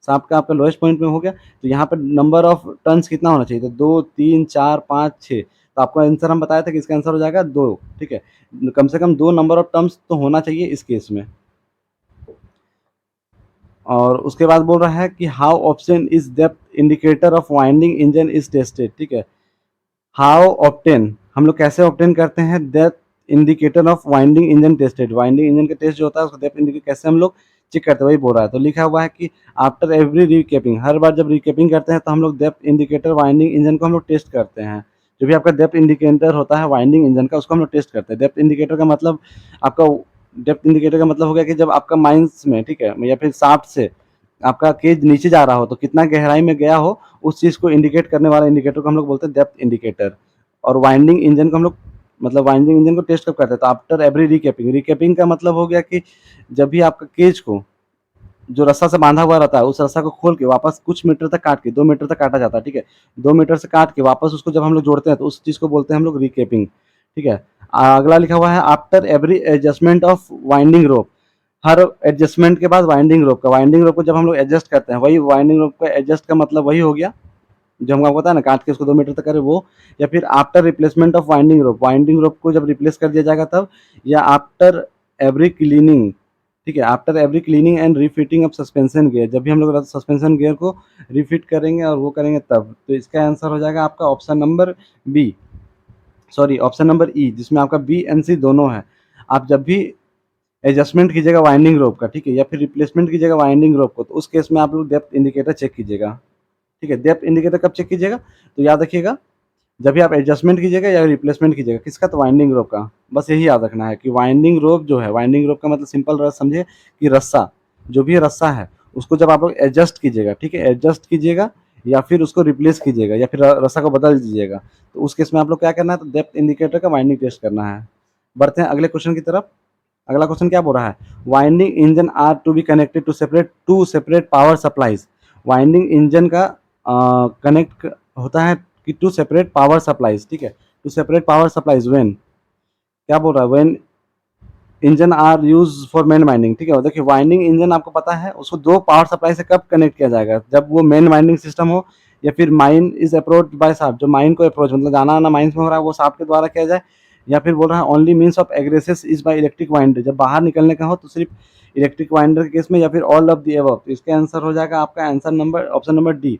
A: शाफ्ट का आपका लोएस्ट पॉइंट में हो गया। तो यहाँ पे नंबर ऑफ टर्न्स कितना होना चाहिए, तो 2, 3, 4, 5, 6। तो आपका आंसर हम बताया था कि इसका आंसर हो जाएगा 2, ठीक है। कम से कम 2 नंबर ऑफ टर्म्स तो होना चाहिए इस केस में। और उसके बाद बोल रहा है कि how option is depth indicator of winding engine is tested, ठीक है। हाउ ऑप्टेन, हम लोग कैसे ऑप्टेन करते हैं depth indicator of winding engine tested. Winding engine का टेस्ट जो होता है उसका डेप्थ इंडिकेटर कैसे हम लोग चेक करते हैं वही बोल रहा है। तो लिखा हुआ है कि आफ्टर एवरी रिकेपिंग, हर बार जब रिकेपिंग करते हैं तो हम लोग डेप्थ इंडिकेटर वाइंडिंग इंजन को हम लोग टेस्ट करते हैं। जो भी आपका डेप्थ इंडिकेटर होता है वाइंडिंग इंजन का उसको हम लोग टेस्ट करते हैं। डेप्थ इंडिकेटर का मतलब आपका डेप्थ इंडिकेटर का मतलब हो गया कि जब आपका माइंस में, ठीक है, या फिर शाफ्ट से आपका केज नीचे जा रहा हो तो कितना गहराई में गया हो, उस चीज़ को इंडिकेट करने वाला इंडिकेटर को हम लोग बोलते हैं डेप्थ इंडिकेटर। और वाइंडिंग इंजन को हम लोग मतलब वाइंडिंग इंजन को टेस्ट कब करते हैं, तो आफ्टर एवरी रिकैपिंग। रिकैपिंग का मतलब हो गया कि जब भी आपका केज को जो रस्सा से बांधा हुआ रहता है, उस रस्सा को खोल के वापस कुछ मीटर तक काट के, 2 मीटर तक काटा जाता है, ठीक है। 2 मीटर से काट के वापस उसको जब हम लोग जोड़ते हैं तो उस चीज़ को बोलते हैं हम लोग रिकेपिंग, ठीक है। अगला लिखा हुआ है after every adjustment of winding rope. Her adjustment के बाद वाइंडिंग रोप का, वाइंडिंग रोप को जब हम लोग एडजस्ट करते हैं, वही वाइंडिंग रोप का एडजस्ट का मतलब वही हो गया जो हमको पता है ना, काट के उसको 2 मीटर तक करे वो। या फिर after replacement of winding rope, winding रोप को जब रिप्लेस कर दिया जाएगा तब। या आफ्टर एवरी क्लीनिंग, ठीक है, after every cleaning and refitting of suspension gear, जब भी हम लोग सस्पेंशन गियर को रिफिट करेंगे और वो करेंगे तब। तो इसका आंसर हो जाएगा आपका option number B, sorry option number E, जिसमें आपका बी एंड सी दोनों है। आप जब भी एडजस्टमेंट कीजिएगा वाइंडिंग रोप का, ठीक है, या फिर रिप्लेसमेंट कीजिएगा वाइंडिंग रोप को, तो उस केस में आप लोग डेप्थ इंडिकेटर चेक कीजिएगा, ठीक है। डेप्थ इंडिकेटर कब चेक कीजिएगा, तो याद रखिएगा जब भी आप एडजस्टमेंट कीजिएगा या रिप्लेसमेंट कीजिएगा, किसका, तो वाइंडिंग रोप का। बस यही याद रखना है कि वाइंडिंग रोप जो है, वाइंडिंग रोप का मतलब सिंपल रस समझिए कि रस्सा, जो भी रस्सा है उसको जब आप लोग एडजस्ट कीजिएगा, ठीक है, एडजस्ट कीजिएगा या फिर उसको रिप्लेस कीजिएगा या फिर रस्सा को बदल दीजिएगा, तो उस केस में आप लोग क्या करना है, तो डेप्थ इंडिकेटर का वाइंडिंग टेस्ट करना है। बढ़ते हैं अगले क्वेश्चन की तरफ। अगला क्वेश्चन क्या बोल रहा है, winding engine are to be connected to separate power supplies. Winding engine का कनेक्ट होता है कि टू सेपरेट पावर सप्लाईज, ठीक है, two separate power supplies when, क्या बोल रहा है, when engine are use for main winding, ठीक है। देखिए वाइंडिंग इंजन आपको पता है उसको दो पावर सप्लाई से कब कनेक्ट किया जाएगा, जब वो मेन वाइंडिंग सिस्टम हो या फिर mine is approach by shaft, जो माइन को अप्रोच मतलब जाना आना माइंस में हो रहा है वो शाफ्ट के द्वारा किया जाए। या फिर बोल रहा है only means of egress is by electric winder, जब बाहर निकलने का हो तो सिर्फ इलेक्ट्रिक वाइंडर के केस में, या फिर ऑल ऑफ दी अबव। तो इसका आंसर हो जाएगा आपका answer number option number D,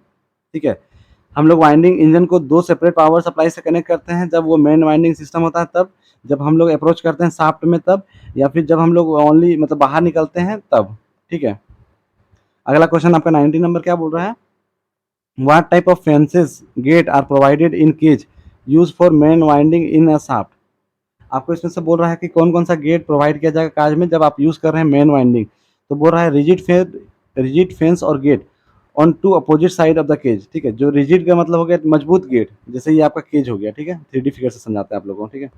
A: ठीक है। हम लोग वाइंडिंग इंजन को दो सेपरेट पावर सप्लाई से कनेक्ट करते हैं, जब वो मेन वाइंडिंग सिस्टम होता है तब, जब हम लोग अप्रोच करते हैं शाफ्ट में तब, या फिर जब हम लोग ओनली मतलब बाहर निकलते हैं तब, ठीक है। अगला क्वेश्चन आपका 90 नंबर क्या बोल रहा है, what type of fences gate are provided in cage use for main winding in a shaft. आपको इसमें से बोल रहा है कि कौन कौन सा गेट प्रोवाइड किया जाएगा काज में जब आप यूज कर रहे हैं मेन वाइंडिंग। तो बोल रहा है रिजिड फेंस और gate on two opposite side of the cage, ठीक है। जो रिजिड का मतलब हो गया मजबूत गेट, जैसे ये आपका केज हो गया, ठीक है, 3D फिगर से समझाते हैं आप लोगों को, ठीक है।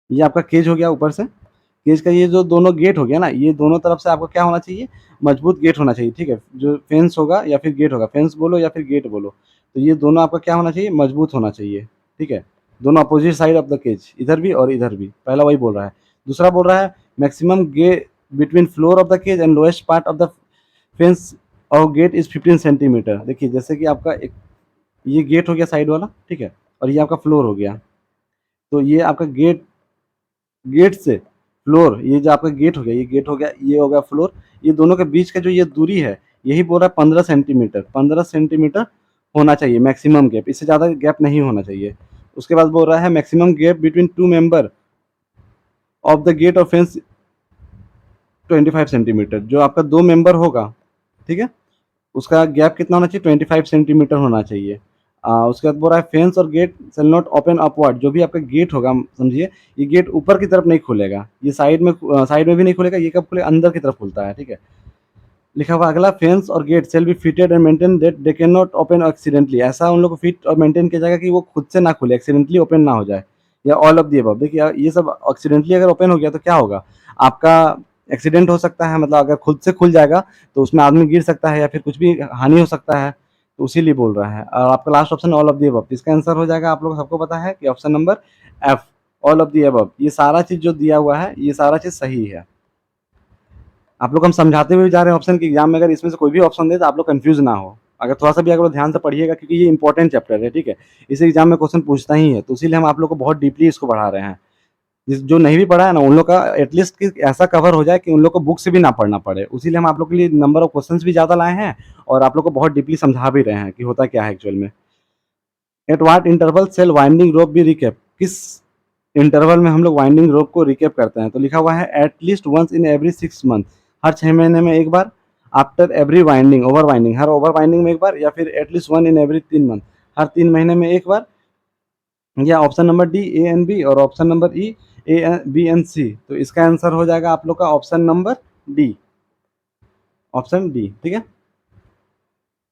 A: ये आपका केज हो गया ऊपर से, केज का ये जो दोनों गेट हो गया ना, ये दोनों तरफ से आपको क्या होना चाहिए, मजबूत गेट होना चाहिए, ठीक है। जो फेंस होगा या फिर गेट होगा, फेंस बोलो या फिर गेट बोलो, तो ये दोनों आपका क्या होना चाहिए, मजबूत होना चाहिए, ठीक है। दोनों opposite side of the cage, इधर भी और इधर भी, पहला वही बोल रहा है। दूसरा बोल रहा है maximum gap between floor of the cage and lowest part of the fence और गेट इज 15 सेंटीमीटर। देखिए जैसे कि आपका एक ये गेट हो गया साइड वाला, ठीक है, और ये आपका फ्लोर हो गया। तो ये आपका गेट, गेट से फ्लोर, ये जो आपका गेट हो गया, ये गेट हो गया, ये हो गया फ्लोर, ये दोनों के बीच का जो ये दूरी है, यही बोल रहा है 15 सेंटीमीटर, 15 सेंटीमीटर होना चाहिए मैक्सिमम गैप, इससे ज़्यादा गैप नहीं होना चाहिए। उसके बाद बोल रहा है maximum gap between two member of the gate of fence 25 centimetre, जो आपका दो मेंबर होगा, ठीक है, उसका गैप कितना होना चाहिए, 25 सेंटीमीटर होना चाहिए। उसके बाद बोल रहा है फेंस और gate shall not open upward, जो भी आपका गेट होगा समझिए, ये गेट ऊपर की तरफ नहीं खुलेगा, ये साइड में भी नहीं खुलेगा, ये कब खुले, अंदर की तरफ खुलता है, ठीक है। लिखा हुआ अगला, फेंस और gate shall be fitted and maintain that they can not open accidentally, ऐसा उन लोग को फिट और मेंटेन किया जाएगा कि वो खुद से ना खुले, एक्सीडेंटली ओपन ना हो जाए। या ऑल ऑफ दी अबव, देखिए ये सब एक्सीडेंटली अगर ओपन हो गया तो क्या होगा, आपका एक्सीडेंट हो सकता है, मतलब अगर खुद से खुल जाएगा तो उसमें आदमी गिर सकता है या फिर कुछ भी हानि हो सकता है, तो उसीलिए बोल रहा है। और आपका last option all of the above, इसका आंसर हो जाएगा, आप लोग सबको पता है कि option number F, all of the above. ये सारा चीज जो दिया हुआ है ये सारा चीज सही है। आप लोग हम समझाते हुए जा रहे हैं ऑप्शन की, एग्जाम में अगर इसमें से कोई भी ऑप्शन दे तो आप लोग कंफ्यूज ना हो, अगर थोड़ा सा भी अगर ध्यान से पढ़िएगा, क्योंकि ये इंपॉर्टेंट चैप्टर है, ठीक है। इसे एग्जाम में क्वेश्चन पूछता ही है, तो इसीलिए हम आप लोग को बहुत डीपली इसको पढ़ा रहे हैं। जो नहीं भी पढ़ा है ना, उन लोग का एटलीस्ट कि ऐसा कवर हो जाए कि उन लोग को बुक से भी ना पढ़ना पड़े, उसीलिए हम आप लोग के लिए नंबर ऑफ क्वेश्चंस भी ज़्यादा लाए हैं और आप लोग को बहुत डीपली समझा भी रहे हैं कि होता क्या है एक्चुअल में। At what interval cell winding रोप भी रिकेप, किस इंटरवल में हम लोग वाइंडिंग रोप को रिकेप करते हैं, तो लिखा हुआ है at least once in every 6 month, हर 6 महीने में एक बार। After every winding over winding, हर ओवर वाइंडिंग में एक बार, या फिर at least one in every 3 month, हर 3 महीने में एक बार। या option number D A and B, और option number E A B and C. तो इसका आंसर हो जाएगा आप लोग का option number D. Option D, ठीक है।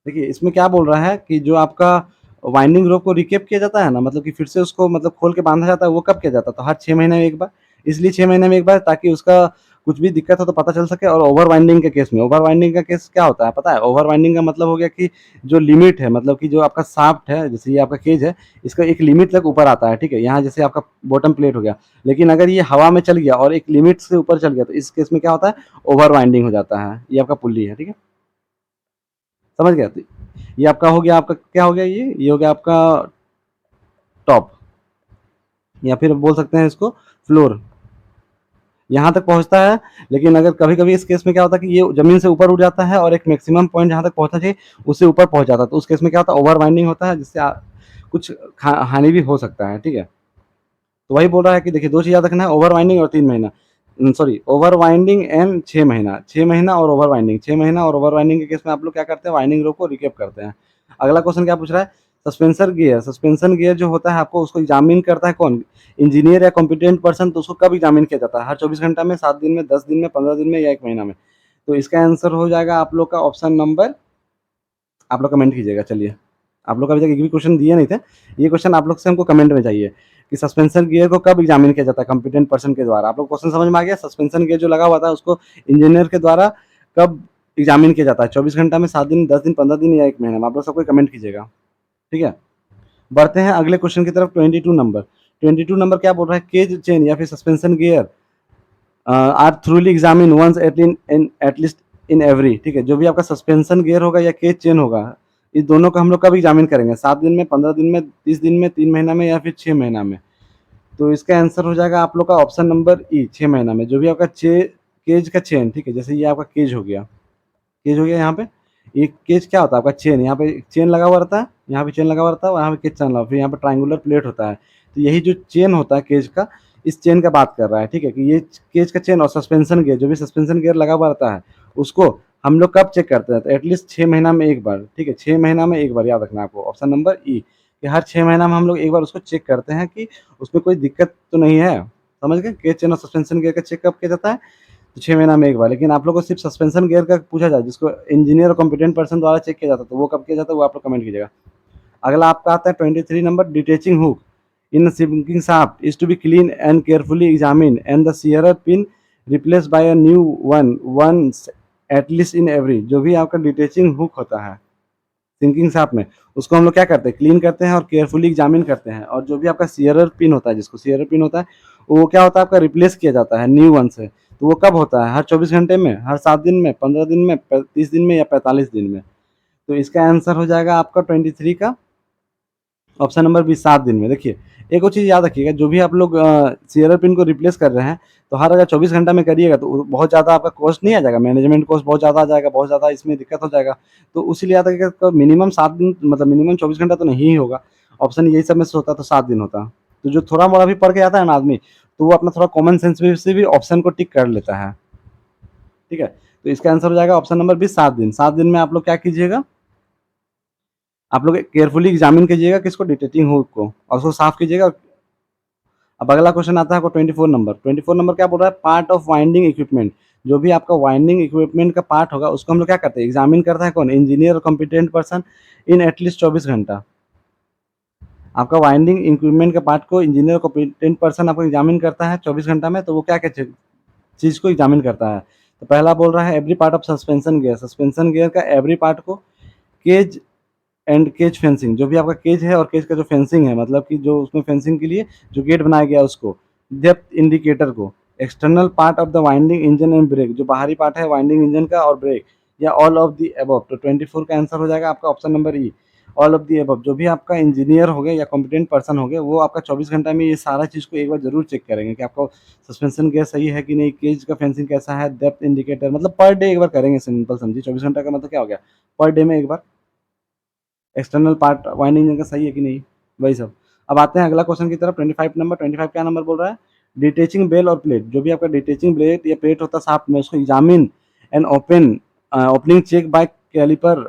A: देखिए इसमें क्या बोल रहा है कि जो आपका वाइंडिंग रोप को रिकेप किया जाता है ना, मतलब कि फिर से उसको मतलब खोल के बांधा जाता है, वो कब किया जाता है? तो हर 6 महीने में एक बार। इसलिए 6 महीने में एक बार, ताकि उसका कुछ भी दिक्कत हो तो पता चल सके। और ओवर वाइंडिंग के केस में, ओवर वाइंडिंग का केस क्या होता है पता है? ओवर वाइंडिंग का मतलब हो गया कि जो लिमिट है, मतलब कि जो आपका शाफ्ट है, जैसे ये आपका केज है, इसका एक लिमिट तक ऊपर आता है, ठीक है। यहाँ जैसे आपका बॉटम प्लेट हो गया, लेकिन अगर ये हवा में चल गया और एक लिमिट से ऊपर चल गया, तो इस केस में क्या होता है? ओवर वाइंडिंग हो जाता है। ये आपका पुल्ली है, ठीक है, समझ गया? तो ये आपका हो गया, आपका क्या हो गया, ये हो गया आपका टॉप, या फिर बोल सकते हैं इसको फ्लोर। यहाँ तक पहुँचता है, लेकिन अगर कभी-कभी इस केस में क्या होता है कि ये ज़मीन से ऊपर उठ जाता है और एक मैक्सिमम पॉइंट जहाँ तक पहुँचना चाहिए, उससे ऊपर पहुँच जाता है। तो उस केस में क्या होता है? ओवर वाइंडिंग होता है, जिससे कुछ हानि भी हो सकता है, ठीक है। तो वही बोल रहा है कि देखिए 2 चीज़ याद रखना है, ओवर वाइंडिंग और 3 महीना। सॉरी, ओवर वाइंडिंग एंड 6 महीना। 6 महीना और ओवर वाइंडिंग। 6 महीना और ओवर वाइंडिंग के केस में आप लोग क्या करते हैं? वाइंडिंग रो को रिकेप करते हैं। अगला क्वेश्चन क्या पूछ रहा है? Suspension gear. सस्पेंशन गियर जो होता है, आपको उसको एग्जामिन करता है कौन? इंजीनियर या कॉम्पिटेंट पर्सन। तो उसको कब एग्जामिन किया जाता है? हर 24 घंटा में, 7 दिन में, 10 दिन में, 15 दिन में, या 1 महीना में? तो इसका आंसर हो जाएगा आप लोग का ऑप्शन नंबर, आप लोग कमेंट कीजिएगा। चलिए, आप लोग अभी तक एक भी क्वेश्चन दिए नहीं थे, ये क्वेश्चन आप लोग से हमको कमेंट में चाहिए कि सस्पेंशन गियर को कब एग्जामिन किया जाता है कॉम्पिटेंट पर्सन के द्वारा। आप लोग क्वेश्चन समझ में आ गया? सस्पेंशन गियर जो लगा हुआ था, उसको इंजीनियर के द्वारा कब एग्जामिन किया जाता है? 24 घंटा में, 7 दिन, 10 दिन, 15 दिन, या 1 महीना में? आप लोग सबको कमेंट कीजिएगा, ठीक है। बढ़ते हैं अगले क्वेश्चन की तरफ। 22 नंबर। 22 नंबर क्या बोल रहा है? केज चेन या फिर suspension gear are thoroughly examine once at least in every, ठीक है। जो भी आपका सस्पेंशन गियर होगा या केज चेन होगा, इस दोनों को हम लोग कब एग्जामिन करेंगे? 7 दिन में, 15 दिन में, 30 दिन में, 3 महीना में, या फिर 6 महीना में? तो इसका आंसर हो जाएगा आप लोग का ऑप्शन नंबर ई, 6 महीना में। जो भी आपका केज का चेन, ठीक है, जैसे ये आपका केज हो गया, केज हो गया यहाँ पे। ये केज क्या होता है? आपका चेन, यहाँ पे चेन लगा हुआ रहता है, यहाँ पे चेन लगा हुआ रहता है, यहाँ पे केज चैन लगा, फिर यहाँ पे ट्रायंगुलर प्लेट होता है। तो यही जो चेन होता है केज का, इस चेन का बात कर रहा है, ठीक है, कि ये केज का चेन और सस्पेंशन गियर, जो भी सस्पेंशन गियर लगा हुआ रहता है, उसको हम लोग कब चेक करते हैं? तो एटलीस्ट 6 महीना में एक बार, ठीक है, 6 महीना में एक बार, याद रखना आपको ऑप्शन नंबर ई, कि हर 6 महीना में हम लोग एक बार उसको चेक करते हैं कि उसमें कोई दिक्कत तो नहीं है। समझ गए? केज चेन और सस्पेंशन गियर का चेक कब किया जाता है? तो 6 महीना में एक बार। लेकिन आप लोग को सिर्फ सस्पेंशन गियर का पूछा जाए, जिसको इंजीनियर और कॉम्पिटेंट पर्सन द्वारा चेक किया जाता है, तो वो कब किया जाता है? वो आप लोग कमेंट कीजिएगा। अगला आपका आता है 23 number, detaching hook in sinking shaft is to be clean and carefully examined and the shearer pin replaced by a new one once at least in every। जो भी आपका डिटेचिंग हुक होता है सिंकिंग शाफ्ट में, उसको हम लोग क्या करते हैं? क्लीन करते हैं और केयरफुली एग्जामिन करते हैं। और जो भी आपका सीयरर पिन होता है, जिसको सीयरर पिन होता है, वो क्या होता है? आपका रिप्लेस किया जाता है न्यू वन से। तो वो कब होता है? हर 24 घंटे में, हर 7 दिन में, 15 दिन में, 30 दिन में, या 45 दिन में? तो इसका आंसर हो जाएगा आपका 23 का ऑप्शन नंबर बी, 7 दिन में। देखिए एक और चीज़ याद रखिएगा, जो भी आप लोग सीयरर पिन को रिप्लेस कर रहे हैं, तो हर अगर 24 घंटा में करिएगा तो बहुत ज़्यादा आपका कॉस्ट नहीं आ जाएगा, मैनेजमेंट कॉस्ट बहुत ज़्यादा आ जाएगा, बहुत ज़्यादा इसमें दिक्कत हो जाएगा। तो इसीलिए याद रखिएगा, मिनिमम 7 दिन, मतलब मिनिमम 24 घंटा तो नहीं ही होगा। ऑप्शन यही सब में से होता तो 7 दिन होता। तो जो थोड़ा मोड़ा भी पढ़ के आता है ना आदमी, तो वो अपना थोड़ा कॉमन सेंस से भी ऑप्शन को टिक कर लेता है, ठीक है। तो इसका आंसर हो जाएगा ऑप्शन नंबर बी, 7 दिन। 7 दिन में आप लोग क्या कीजिएगा? आप लोग केयरफुली एग्जामिन कीजिएगा किसको? डिटेक्टिंग हुक को, और उसको साफ कीजिएगा। अब अगला क्वेश्चन आता है आपको 24 नंबर। 24 नंबर क्या बोल रहा है? Part of winding equipment. जो भी आपका वाइंडिंग इक्विपमेंट का पार्ट होगा, उसको हम लोग क्या करते हैं? एग्जामिन करता है कौन? इंजीनियर और कॉम्पिटेंट पर्सन इन एटलीस्ट 24 घंटा। आपका वाइंडिंग इक्विपमेंट का पार्ट को इंजीनियर कॉम्पिटेंट पर्सन आपको एग्जामिन करता है 24 घंटा में। तो वो क्या क्या चीज़ को एग्जामिन करता है? तो पहला बोल रहा है every part of suspension gear. Suspension gear का एवरी पार्ट को, केज एंड केज फेंसिंग, जो भी आपका केज है और केज का जो फेंसिंग है, मतलब कि जो उसमें फेंसिंग के लिए जो गेट बनाया गया है उसको, डेप्थ इंडिकेटर को, external part of the winding engine and brake, जो बाहरी पार्ट है वाइंडिंग इंजन का और ब्रेक, या ऑल ऑफ दी अबव। तो 24 का आंसर हो जाएगा आपका option number E, all of the above. जो भी आपका इंजीनियर हो गया या कॉम्पिटेंट पर्सन हो गया, वो आपका 24 घंटा में ये सारा चीज़ को एक बार जरूर चेक करेंगे कि आपका सस्पेंशन गेयर सही है कि नहीं, केज का फेंसिंग कैसा है, डेप्थ इंडिकेटर, मतलब पर डे एक बार करेंगे। सिंपल समझिए, 24 घंटा का मतलब क्या हो गया? पर डे में एक बार एक्सटर्नल पार्ट वाइंडिंग का सही है कि नहीं, वही सब। अब आते हैं अगला क्वेश्चन की तरफ। 25 नंबर। 25 क्या नंबर बोल रहा है? डिटेचिंग बेल और प्लेट। जो भी आपका डिटेचिंग प्लेट या प्लेट होता है शाफ्ट में, उसको examine and opening check by caliper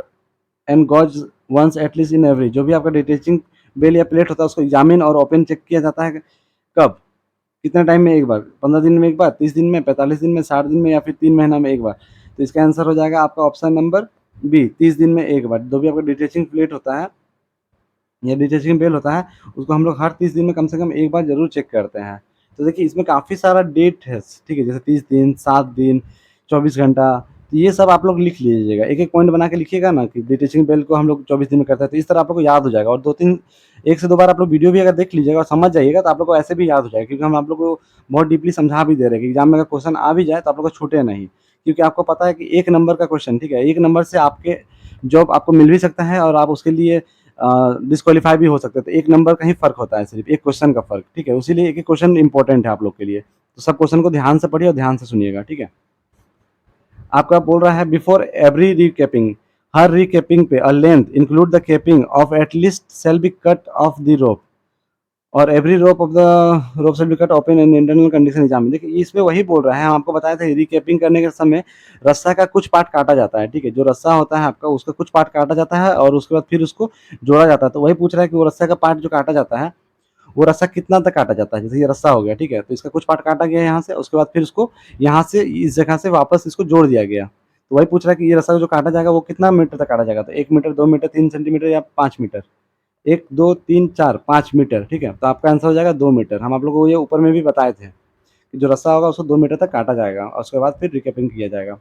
A: and gauge once at least in every. जो भी आपका डिटेचिंग बेल या प्लेट होता है, उसको एग्जामिन और ओपन चेक किया जाता है कब? कितने टाइम में एक बार? 15 दिन में एक बार, 30 दिन में, 45 दिन में, 60 दिन में, या फिर 3 महीना में एक बार? तो इसका आंसर हो जाएगा आपका ऑप्शन नंबर बी, 30 दिन में एक बार। जो भी आपका डिटैचिंग प्लेट होता है या डिटैचिंग बेल होता है, उसको हम लोग हर 30 दिन में कम से कम एक बार ज़रूर चेक करते हैं। तो देखिए इसमें काफ़ी सारा डेट है, ठीक है? जैसे 30 दिन, 7 दिन, 24 घंटा, तो ये सब आप लोग लिख लीजिएगा। एक-एक पॉइंट बना के लिखिएगा ना कि डिटैचिंग बेल को हम लोग 24 दिन में करते हैं, तो इस तरह आप लोग को याद हो जाएगा। और 2-3 1 से 2 बार आप लोग वीडियो भी अगर देख लीजिएगा और समझ जाइएगा, तो आप लोग को ऐसे भी याद हो जाएगा, क्योंकि हम आप लोग को बहुत डीपली समझा भी दे रहे हैं कि एग्ज़ाम में अगर क्वेश्चन आ भी जाए तो आप लोग को छूटे नहीं। क्योंकि आपको पता है कि 1 नंबर का क्वेश्चन, ठीक है? 1 नंबर से आपके जॉब आपको मिल भी सकता है और आप उसके लिए डिस्क्वालीफाई भी हो सकते हैं। तो 1 नंबर का ही फ़र्क होता है, सिर्फ़ 1 क्वेश्चन का फ़र्क, ठीक है? इसीलिए एक-एक क्वेश्चन इम्पोर्टेंट है आप लोग के लिए। तो सब क्वेश्चन को ध्यान से पढ़िए और ध्यान से सुनिएगा, ठीक है? आपका बोल रहा है बिफोर एवरी रिकैपिंग, हर रिकैपिंग पे a length include the capping of at least shall be cut off the rope और every rope of the rope shall be cut open in internal condition exam. देखिए इसमें वही बोल रहा है, हम आपको बताए थे रिकैपिंग करने के समय रस्सा का कुछ पार्ट काटा जाता है, ठीक है? जो रस्सा होता है आपका उसका कुछ पार्ट काटा जाता है और उसके बाद फिर उसको जोड़ा जाता है। तो वही पूछ रहा है कि वो रस्सा का पार्ट जो काटा जाता है, वो रस्सा कितना तक काटा जाता है? जैसे ये रस्सा हो गया, ठीक है? तो इसका कुछ पार्ट काटा गया यहाँ से, उसके बाद फिर उसको यहाँ से इस जगह से वापस इसको जोड़ दिया गया। तो वही पूछ रहा है कि ये रस्सा जो काटा जाएगा वो कितना मीटर तक काटा जाएगा? तो 1 मीटर, 2 मीटर, 3 सेंटीमीटर या 5 मीटर? 1, 2, 3, 4, 5 मीटर, ठीक है? तो आपका आंसर हो जाएगा 2 मीटर। हम आप लोगों को ये ऊपर में भी बताए थे कि जो रस्सा होगा उसको 2 मीटर तक काटा जाएगा और उसके बाद फिर रिकैपिंग किया जाएगा।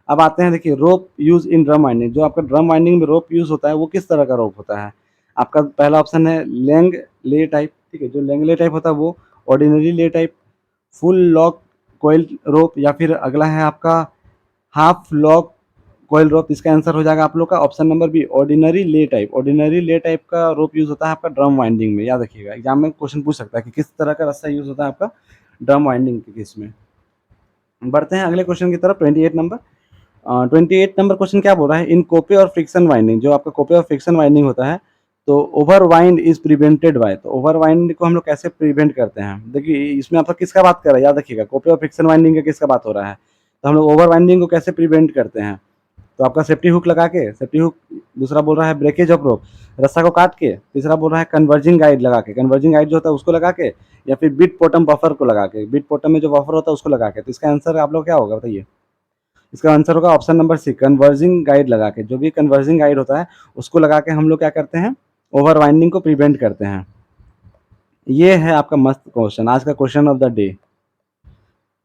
A: अब आते हैं, देखिए रोप यूज़ इन ड्रम वाइंडिंग। जो आपका ड्रम वाइंडिंग में रोप यूज़ होता है वो किस तरह का रोप होता है? आपका पहला ऑप्शन है लेंग-ले टाइप, ठीक है? जो लेंग-ले टाइप होता है वो, ऑर्डिनरी ले टाइप, फुल लॉक कॉइल रोप, या फिर अगला है आपका हाफ लॉक कॉइल रोप। इसका आंसर हो जाएगा आप लोग का ऑप्शन नंबर बी, ऑर्डिनरी ले टाइप। ऑर्डिनरी ले टाइप का रोप यूज़ होता है आपका ड्रम वाइंडिंग में। याद रखिएगा, एग्जाम में क्वेश्चन पूछ सकता है कि किस तरह का रस्सा यूज़ होता है आपका ड्रम वाइंडिंग के केस में। बढ़ते हैं अगले क्वेश्चन की तरफ, 28 नंबर। 28 नंबर क्वेश्चन क्या बोल रहा है? इन कोपे और फ्रिक्शन वाइंडिंग, जो आपका कोपे और फ्रिक्शन वाइंडिंग होता है, तो over wind is prevented bye. तो ओवर वाइंड को हम लोग कैसे प्रिवेंट करते हैं? देखिए इसमें आपका किसका बात कर रहा है, याद रखिएगा, कोपे और फ्रिक्शन वाइंडिंग का किसका बात हो रहा है? तो हम लोग ओवर वाइंडिंग को कैसे प्रिवेंट करते हैं? तो आपका सेफ्टी हुक लगा के, सेफ्टी हुक। दूसरा बोल रहा है ब्रेकेज ऑफ रोप, रस्सा को काट के। तीसरा बोल रहा है कन्वर्जिंग गाइड लगा के, कन्वर्जिंग गाइड जो होता है उसको लगा के, या फिर बिट बॉटम बफर को लगा के, बिट बॉटम में जो बफर होता है उसको लगा के। तो इसका आंसर आप लोग क्या होगा बताइए? इसका आंसर होगा option number C, converging guide लगा के। जो भी कन्वर्जिंग गाइड होता है उसको लगा के हम लोग क्या करते हैं? ओवर वाइंडिंग को प्रिवेंट करते हैं। ये है आपका मस्त क्वेश्चन, आज का question of the day.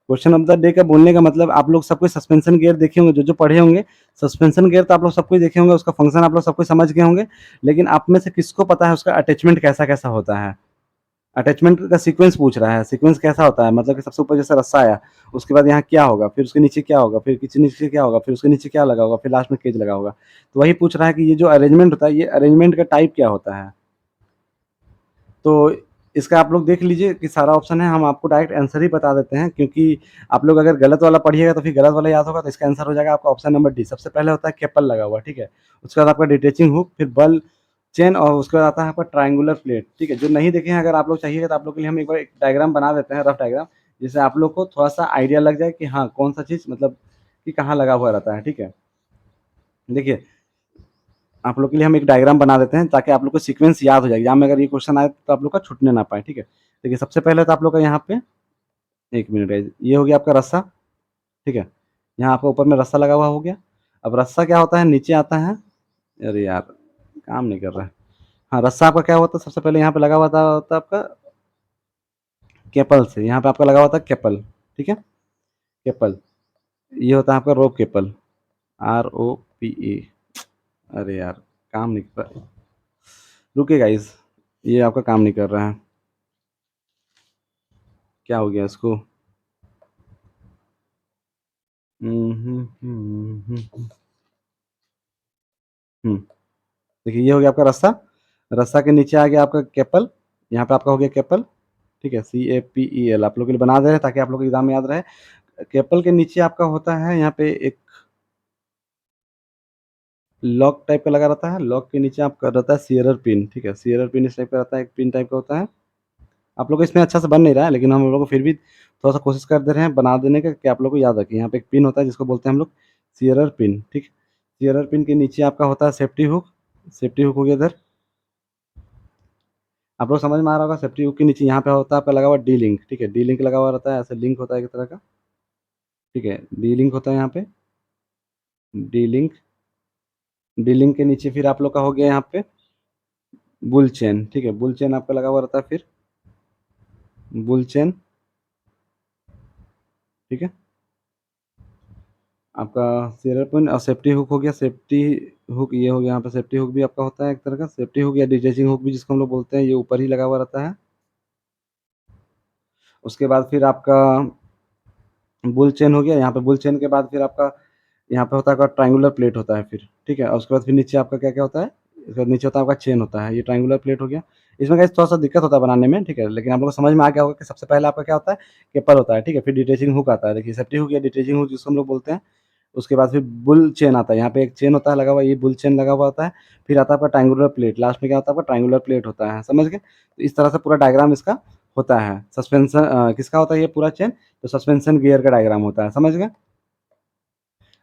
A: Question of the day का बोलने का मतलब, आप लोग सब कोई सस्पेंशन गियर देखे होंगे, जो जो पढ़े होंगे। सस्पेंशन गियर तो आप लोग सब कोई देखे होंगे, उसका फंक्शन आप लोग सब कोई समझ गए होंगे। लेकिन आप में से किसको पता है उसका अटैचमेंट कैसा कैसा होता है? अटैचमेंट का सीक्वेंस पूछ रहा है, सीक्वेंस कैसा होता है? मतलब कि सबसे ऊपर जैसे रस्सा आया, उसके बाद यहाँ क्या होगा, फिर उसके नीचे क्या होगा, फिर किसी नीचे क्या होगा, फिर उसके नीचे क्या लगा होगा, फिर लास्ट में केज लगा होगा। तो वही पूछ रहा है कि ये जो अरेंजमेंट होता है, ये अरेंजमेंट का टाइप क्या होता है? तो इसका आप लोग देख लीजिए कि सारा ऑप्शन है, हम आपको डायरेक्ट आंसर ही बता देते हैं, क्योंकि आप लोग अगर गलत वाला पढ़िएगा तो फिर गलत वाला याद होगा। तो इसका आंसर हो जाएगा आपका ऑप्शन नंबर डी। सबसे पहले होता है केपल लगा हुआ, ठीक है? उसके बाद आपका डिटैचिंग हुक, फिर बल चेन, और उसके बाद आता है आपका ट्रायंगुलर प्लेट, ठीक है? जो नहीं देखे हैं, अगर आप लोग चाहिए तो आप लोग के लिए हम एक बार एक डायग्राम बना देते हैं, रफ डायग्राम, जिससे आप लोग को थोड़ा-सा आइडिया लग जाए कि हाँ, कौन-सा चीज़ मतलब कि कहाँ लगा हुआ रहता है, ठीक है? देखिए, आप लोग के लिए हम एक डायग्राम बना देते हैं ताकि आप लोग को सीक्वेंस याद हो जाए। एग्ज़ाम में अगर ये क्वेश्चन आए तो आप लोग का छूटने ना पाए, ठीक है? देखिए सबसे पहले तो आप लोग का यहाँ पे, 1 मिनट गाइज़, ये हो गया आपका रस्सा, ठीक है? यहाँ आपका ऊपर में रस्सा लगा हुआ हो गया। अब रस्सा क्या होता है, नीचे आता है। अरे यार! काम नहीं कर रहा है। हाँ, रस्सा आपका क्या होता है, सबसे पहले यहाँ पे लगा हुआ होता है आपका केपल से, यहाँ पे आपका लगा हुआ था केपल, ठीक है? केपल, ये होता है आपका रोप केपल, ROPE। अरे यार! काम नहीं कर रहा है। रुकिए गाइज़, ये आपका काम नहीं कर रहा है। क्या हो गया इसको? हुँ, हुँ, हुँ, हुँ, हुँ। हुँ, देखिए ये हो गया आपका रस्सा, रस्सा के नीचे आ गया आपका केपल, यहाँ पे आपका हो गया केपल, ठीक है? CAPEL, आप लोगों के लिए बना दे रहे हैं ताकि आप लोग को एग्ज़ाम में याद रहे। केपल के नीचे आपका होता है यहाँ पे एक लॉक टाइप का लगा रहता है, लॉक के नीचे आपका रहता है शियरर पिन, ठीक है? शियरर पिन इस टाइप का रहता है, एक पिन टाइप का होता है। आप लोग को इसमें अच्छा से बन नहीं रहा है, लेकिन हम लोग को फिर भी थोड़ा-सा कोशिश कर दे रहे हैं बना देने का कि आप लोग को याद रखें। यहाँ पे एक पिन होता है जिसको बोलते हैं हम लोग शियरर पिन, ठीक? शियरर पिन के नीचे आपका होता है सेफ्टी हुक हो गया इधर। आप लोग समझ में आ रहा होगा, सेफ्टी हुक के नीचे यहाँ पे होता है आपका लगा हुआ डी लिंक, ठीक है? डी लिंक लगा हुआ रहता है, ऐसे लिंक होता है एक तरह का, ठीक है? डी लिंक होता है यहाँ पे। डी लिंक, डी लिंक के नीचे फिर आप लोग का हो गया यहाँ पे बुल चेन, ठीक है, बुल चेन आपका लगा हुआ रहता है फिर बुल चेन, ठीक है। आपका शेयर पॉइंट और सेफ्टी हुक हो गया, सेफ्टी हुक ये हो गया, यहाँ पे सेफ्टी हुक भी आपका होता है एक तरह का, सेफ्टी हुक या डिटैचिंग हुक भी जिसको हम लोग बोलते हैं, ये ऊपर ही लगा हुआ रहता है। उसके बाद फिर आपका बुल चेन हो गया, यहाँ पे बुल चेन के बाद फिर आपका यहाँ पे होता है आपका ट्रायंगुलर प्लेट होता है फिर, ठीक है। और उसके बाद फिर नीचे आपका क्या-क्या होता है, इसके बाद नीचे होता है आपका चेन होता है, ये ट्रायंगुलर प्लेट हो गया। इसमें गाइस थोड़ा-सा दिक्कत होता है बनाने में, ठीक है, लेकिन आप लोगों को समझ में आ गया होगा कि सबसे पहले आपका क्या होता है, केपल होता है, ठीक है, फिर डिटैचिंग हुक आता है, देखिए सेफ्टी हुक या डिटैचिंग हुक जिसको हम लोग बोलते हैं। उसके बाद फिर बुल चेन आता है, यहाँ पे एक चेन होता है लगा हुआ, ये बुल चेन लगा हुआ होता है। फिर आता है आपका ट्रायंगुलर प्लेट, लास्ट में क्या होता है आपका ट्रायंगुलर प्लेट होता है, समझ गए? तो इस तरह से पूरा डायग्राम इसका होता है। सस्पेंशन किसका होता है ये पूरा चेन? तो सस्पेंशन गियर का डायग्राम होता है, समझ गए?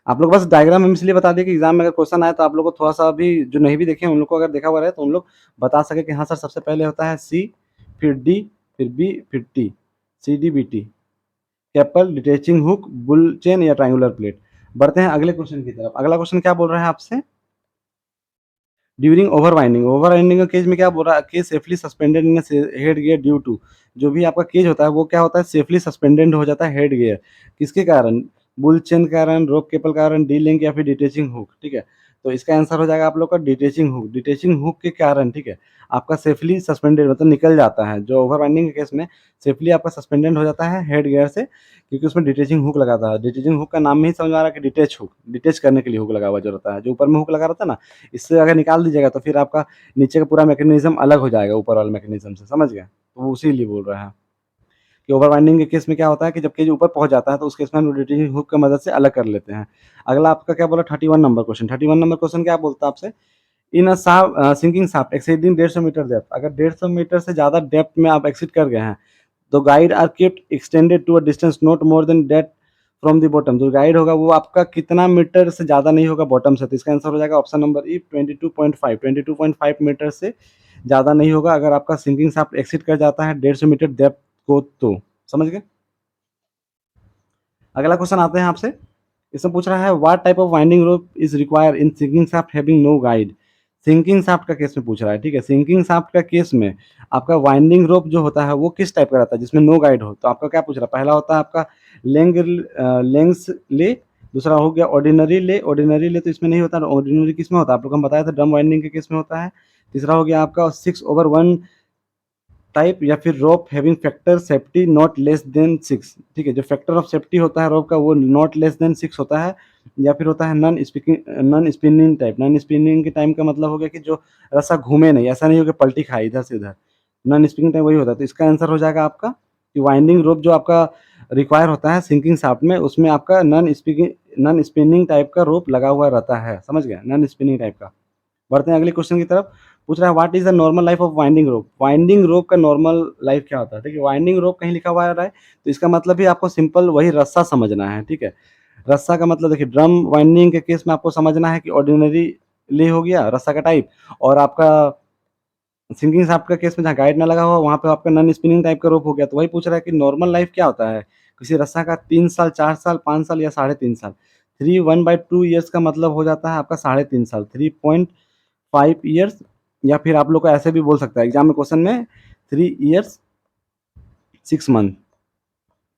A: आप लोग बस डायग्राम हम इसलिए बता दिए कि एग्जाम में अगर क्वेश्चन आए तो आप लोग को थोड़ा-सा भी जो नहीं भी देखे हैं उन लोग को अगर देखा हुआ रहे तो उन लोग बता सकें कि हाँ सर सबसे पहले होता है सी, फिर डी, फिर बी, फिर T, C D B T. Capel, detaching hook, bull chain या ट्रायंगुलर प्लेट। बढ़ते हैं अगले क्वेश्चन की तरफ। अगला क्वेश्चन क्या बोल रहा है आपसे? ड्यूरिंग ओवरवाइंडिंग, ओवरवाइंडिंग का केस में क्या बोल रहा है? Cage safely suspended in head gear due to, जो भी आपका केज होता है वो क्या होता है सेफली सस्पेंडेड हो जाता है हेड गियर, किसके कारण? बुल चेन के कारण, रोप केबल के कारण, डी लिंक या फिर डिटैचिंग हुक, ठीक है। तो इसका आंसर हो जाएगा आप लोग का डिटैचिंग हुक, डिटैचिंग हुक के कारण, ठीक है, आपका सेफली सस्पेंडेड मतलब निकल जाता है, जो ओवरवाइंडिंग के केस में सेफली आपका सस्पेंडेड हो जाता है हेड गियर से, क्योंकि उसमें डिटैचिंग हुक लगा था। डिटैचिंग हुक का नाम में ही समझ में आ रहा है कि डिटैच हुक, डिटैच करने के लिए हुक लगा हुआ जो रहता है, जो ऊपर में हुक लगा रहता है ना, इससे अगर निकाल दीजिएगा तो फिर आपका नीचे का पूरा मैकेनिज्म अलग हो जाएगा ऊपर वाले मैकेनिज्म से, समझ गए? तो वो उसी लिए बोल रहा है कि ओवर वाइंडिंग के केस में क्या होता है कि जब केज ऊपर पहुंच जाता है तो उस केस में हम रोटेटिंग हुक की मदद से अलग कर लेते हैं। अगला आपका क्या बोला 31 नंबर क्वेश्चन, 31 नंबर क्वेश्चन क्या बोलता है आपसे? In a sinking shaft exceeding 150 metre depth, अगर 150 मीटर से ज़्यादा डेप्थ में आप एक्सीड कर गए हैं तो guide are kept extended to a distance not more than that from the bottom, जो गाइड होगा वो आपका कितना मीटर से ज़्यादा नहीं होगा बॉटम से, तो इसका आंसर हो जाएगा ऑप्शन नंबर ई 22.5, 22.5 मीटर से ज़्यादा नहीं होगा अगर आपका सिंकिंग शाफ्ट एक्सीड कर जाता है 150 मीटर डेप्थ को, तो समझ गए? अगला क्वेश्चन आते हैं आपसे, इसमें पूछ रहा है what type of winding rope is required in sinking shaft having no guide. Sinking shaft का केस में पूछ रहा है, ठीक है, सिंकिंग शाफ्ट का केस में आपका वाइंडिंग रोप जो होता है वो किस टाइप का रहता है जिसमें नो गाइड हो, तो आपका क्या पूछ रहा है? पहला होता है आपका लेंग्स ले, दूसरा हो गया ऑर्डिनरी ले, ऑर्डिनरी ले तो इसमें नहीं होता, ऑर्डिनरी किस में होता है आप लोग हम बताया था ड्रम वाइंडिंग के केस में होता है। तीसरा हो गया आपका 6/1 टाइप या फिर rope having factor safety not less than 6, ठीक है, जो फैक्टर ऑफ सेफ्टी होता है रोप का वो नॉट लेस देन 6 होता है, या फिर होता है non spinning type. Non spinning के टाइम का मतलब हो गया कि जो रस्सा घूमे नहीं, ऐसा नहीं हो कि पलटी खाए इधर से उधर, नॉन स्पिनिंग टाइप वही होता है। तो इसका आंसर हो जाएगा आपका कि वाइंडिंग रोप जो आपका रिक्वायर होता है सिंकिंग शाफ्ट में उसमें आपका नॉन स्पिनिंग टाइप का रोप लगा हुआ रहता है, समझ गए, नॉन स्पिनिंग टाइप का। बढ़ते हैं अगले क्वेश्चन की तरफ, पूछ रहा है what is the normal life of winding rope, winding रोप का नॉर्मल लाइफ क्या होता है? देखिए वाइंडिंग रोप कहीं लिखा हुआ आ रहा है तो इसका मतलब भी आपको सिंपल वही रस्सा समझना है, ठीक है। रस्सा का मतलब देखिए ड्रम वाइंडिंग के केस में आपको समझना है कि ऑर्डिनरी ले हो गया रस्सा का टाइप, और आपका सिंकिंग शाफ्ट का केस में जहाँ गाइड ना लगा हुआ वहाँ पे आपका नॉन स्पिनिंग टाइप का रोप हो गया, तो वही पूछ रहा है कि नॉर्मल लाइफ क्या होता है किसी रस्सा का, 3 साल, 4 साल, 5 साल या 3.5 साल। 3/1/2 ईयर्स का मतलब हो जाता है आपका 3.5 साल, 3.5 ईयर्स, या फिर आप लोग को ऐसे भी बोल सकता है एग्जाम में क्वेश्चन में 3 ईयर्स 6 मंथ,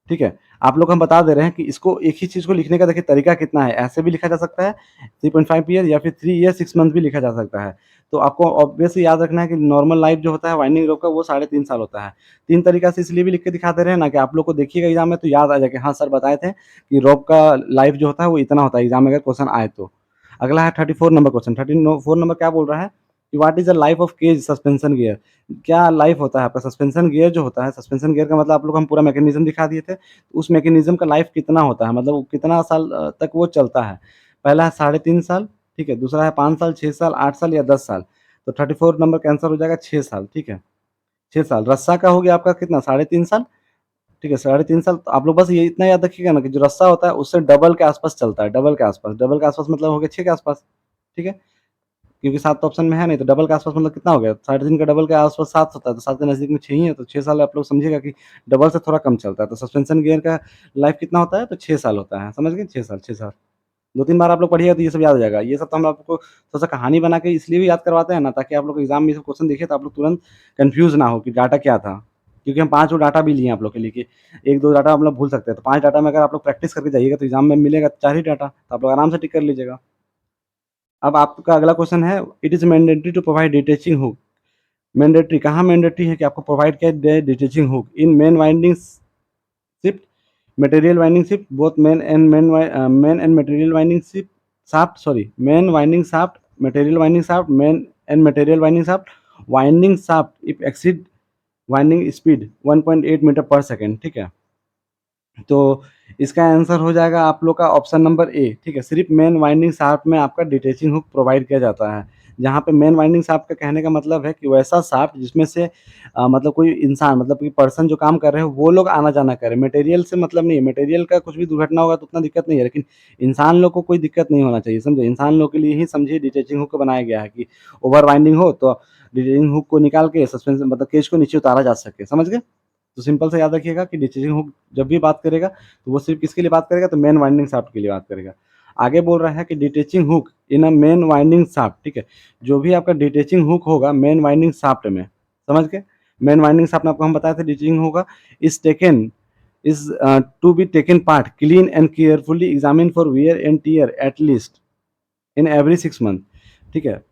A: ठीक है। आप लोग को हम बता दे रहे हैं कि इसको एक ही चीज़ को लिखने का देखिए तरीका कितना है, ऐसे भी लिखा जा सकता है 3.5 ईयर या फिर 3 ईयर 6 मंथ भी लिखा जा सकता है। तो आपको ऑब्वियसली याद रखना है कि नॉर्मल लाइफ जो होता है वाइंडिंग रोप का वो 3.5 साल होता है। 3 तरीका से इसलिए भी लिख के दिखा दे रहे हैं ना कि आप लोग को देखिएगा एग्जाम में तो याद आ जाए कि हाँ सर बताए थे कि रोप का लाइफ जो होता है वो इतना होता है, एग्जाम में अगर क्वेश्चन आए तो। अगला है 34 नंबर क्वेश्चन, 34 नंबर क्या बोल रहा है कि what is the life of cage suspension gear, क्या लाइफ होता है आपका सस्पेंशन गियर जो होता है, सस्पेंशन गियर का मतलब आप लोग को हम पूरा मैकेनिज्म दिखा दिए थे, उस मैकेनिज्म का लाइफ कितना होता है, मतलब वो कितना साल तक वो चलता है। पहला है 3.5 साल, ठीक है, दूसरा है 5 साल, 6 साल, 8 साल या 10 साल। तो 34 नंबर का आंसर हो जाएगा 6 साल, ठीक है, 6 साल। रस्सा का हो गया आपका कितना 3.5 साल, ठीक है, 3.5 साल। तो आप लोग बस ये इतना याद रखिएगा ना कि जो रस्सा होता है उससे डबल के आसपास चलता है, डबल के आसपास, डबल के आसपास मतलब हो गया 6 के आसपास, ठीक है, क्योंकि 7 तो ऑप्शन में है नहीं, तो डबल के आस-पास मतलब कितना हो गया? 3.5 का डबल के आस-पास 7 होता है, तो 7 के नज़दीक में 6 ही है, तो 6 साल आप लोग समझिएगा कि डबल से थोड़ा कम चलता है। तो सस्पेंशन गियर का लाइफ कितना होता है? तो 6 साल होता है। समझ गए? 6 साल, 6 साल। 2-3 बार आप लोग पढ़िएगा तो ये सब याद हो जाएगा। ये सब तो हम आपको थोड़ा-सा कहानी बना के इसलिए भी याद करवाते हैं ना, ताकि आप लोग को एग्ज़ाम में ये सब क्वेश्चन दिखे तो आप लोग तुरंत कन्फ्यूज़ ना हो कि डाटा क्या था। क्योंकि हम 5 वो डाटा भी लिए हैं आप लोग के लिए कि 1-2 डाटा हम लोग भूल सकते हैं। तो 5 डाटा में अगर आप लोग प्रैक्टिस करके जाइएगा तो एग्ज़ाम में मिलेगा 4 ही डाटा, तो आप लोग आराम से टिक कर लीजिएगा। अब आपका अगला क्वेश्चन है, it is mandatory to provide detaching hook. Mandatory कहाँ मैंडेटरी है कि आपको प्रोवाइड किया जाए detaching hook in main winding shift, material winding shift, both main and material winding shift shaft, sorry, main winding shaft, material winding shaft, main and material winding shaft if exceed winding speed 1.8 metre per second, ठीक है। तो इसका आंसर हो जाएगा आप लोग का ऑप्शन नंबर ए, ठीक है। सिर्फ मेन वाइंडिंग शाफ्ट में आपका डिटैचिंग हुक प्रोवाइड किया जाता है। जहाँ पे मेन वाइंडिंग शाफ्ट का कहने का मतलब है कि वैसा शाफ्ट जिसमें से मतलब कोई इंसान, मतलब कोई पर्सन जो काम कर रहे हो वो लोग आना-जाना करें। मटेरियल से मतलब नहीं है, मटेरियल का कुछ भी दुर्घटना होगा तो उतना दिक्कत नहीं है, लेकिन इंसान लोग को कोई दिक्कत नहीं होना चाहिए, समझे? इंसान लोग के लिए ही समझिए डिटैचिंग हुक को बनाया गया है कि ओवर वाइंडिंग हो तो डिटैचिंग हुक को निकाल के सस्पेंशन, मतलब केज को नीचे उतारा जा सके, समझ गए? तो सिंपल से याद रखिएगा कि डिटैचिंग हुक जब भी बात करेगा तो वो सिर्फ किसके लिए बात करेगा, तो मेन वाइंडिंग शाफ्ट के लिए बात करेगा। आगे बोल रहा है कि डिटैचिंग हुक इन अ मेन वाइंडिंग शाफ्ट, ठीक है। जो भी आपका डिटैचिंग हुक होगा मेन वाइंडिंग शाफ्ट में, समझ गए? मेन वाइंडिंग शाफ्ट में आपको हम बताए थे डिटैचिंग होगा is to be taken part clean and carefully examine for wear and tear at least in every 6 month, ठीक है।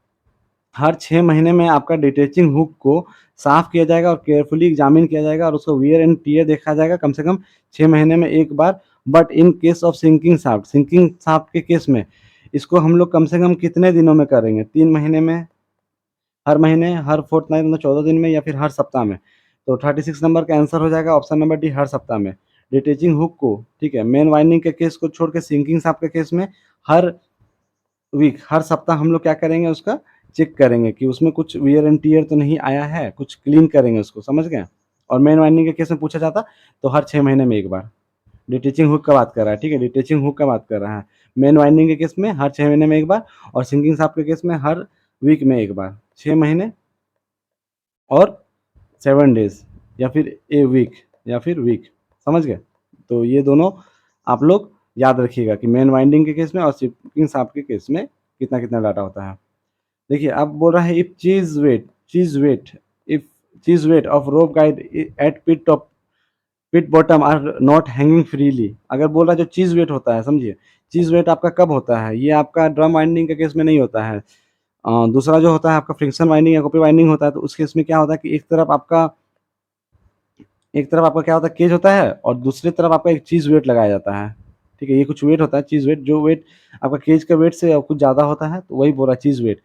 A: हर 6 महीने में आपका डिटैचिंग हुक को साफ किया जाएगा और केयरफुली एग्जामिन किया जाएगा और उसको वियर एंड टियर देखा जाएगा कम से कम 6 महीने में एक बार। But in case of sinking shaft के केस में इसको हम लोग कम से कम कितने दिनों में करेंगे? 3 महीने में, हर महीने, हर फोर्टनाइट मतलब 14 दिन में, या फिर हर सप्ताह में। तो 36 नंबर का आंसर हो जाएगा ऑप्शन नंबर डी, हर सप्ताह में। डिटैचिंग हुक को, ठीक है, मेन वाइंडिंग के केस को छोड़ के सिंकिंग शाफ्ट के केस में हर हर सप्ताह हम लोग क्या करेंगे, उसका चेक करेंगे कि उसमें कुछ वियर एंड टियर तो नहीं आया है, कुछ क्लीन करेंगे उसको, समझ गए? और मेन वाइंडिंग के केस में पूछा जाता तो हर 6 महीने में एक बार। डिटैचिंग हुक का बात कर रहा है, ठीक है, डिटैचिंग हुक का बात कर रहा है। मेन वाइंडिंग के केस में हर 6 महीने में एक बार और सिंकिंग शाफ्ट के केस में हर वीक में एक बार। 6 महीने और 7 डेज़, या फिर ए वीक, या फिर वीक, समझ गए? तो ये दोनों आप लोग याद रखिएगा कि मेन वाइंडिंग के केस में और सिंकिंग शाफ्ट के केस में कितना-कितना डाटा होता है। देखिए अब बोल रहा है if these weight of rope guide at pit bottom are not hanging freely. अगर बोल रहा है जो चीज़ वेट होता है, समझिए, चीज़ वेट आपका कब होता है? ये आपका ड्रम वाइंडिंग के केस में नहीं होता है। दूसरा जो होता है आपका फ्रिक्शन वाइंडिंग या कॉपी वाइंडिंग होता है, तो उस केस में क्या होता है कि एक तरफ आपका क्या होता है, केज होता है और दूसरी तरफ आपका एक चीज़ वेट लगाया जाता है। ठीक है, ये कुछ वेट होता है, चीज़ वेट, जो वेट आपका केज का वेट से कुछ ज़्यादा होता है, तो वही बोल रहा है चीज़ वेट।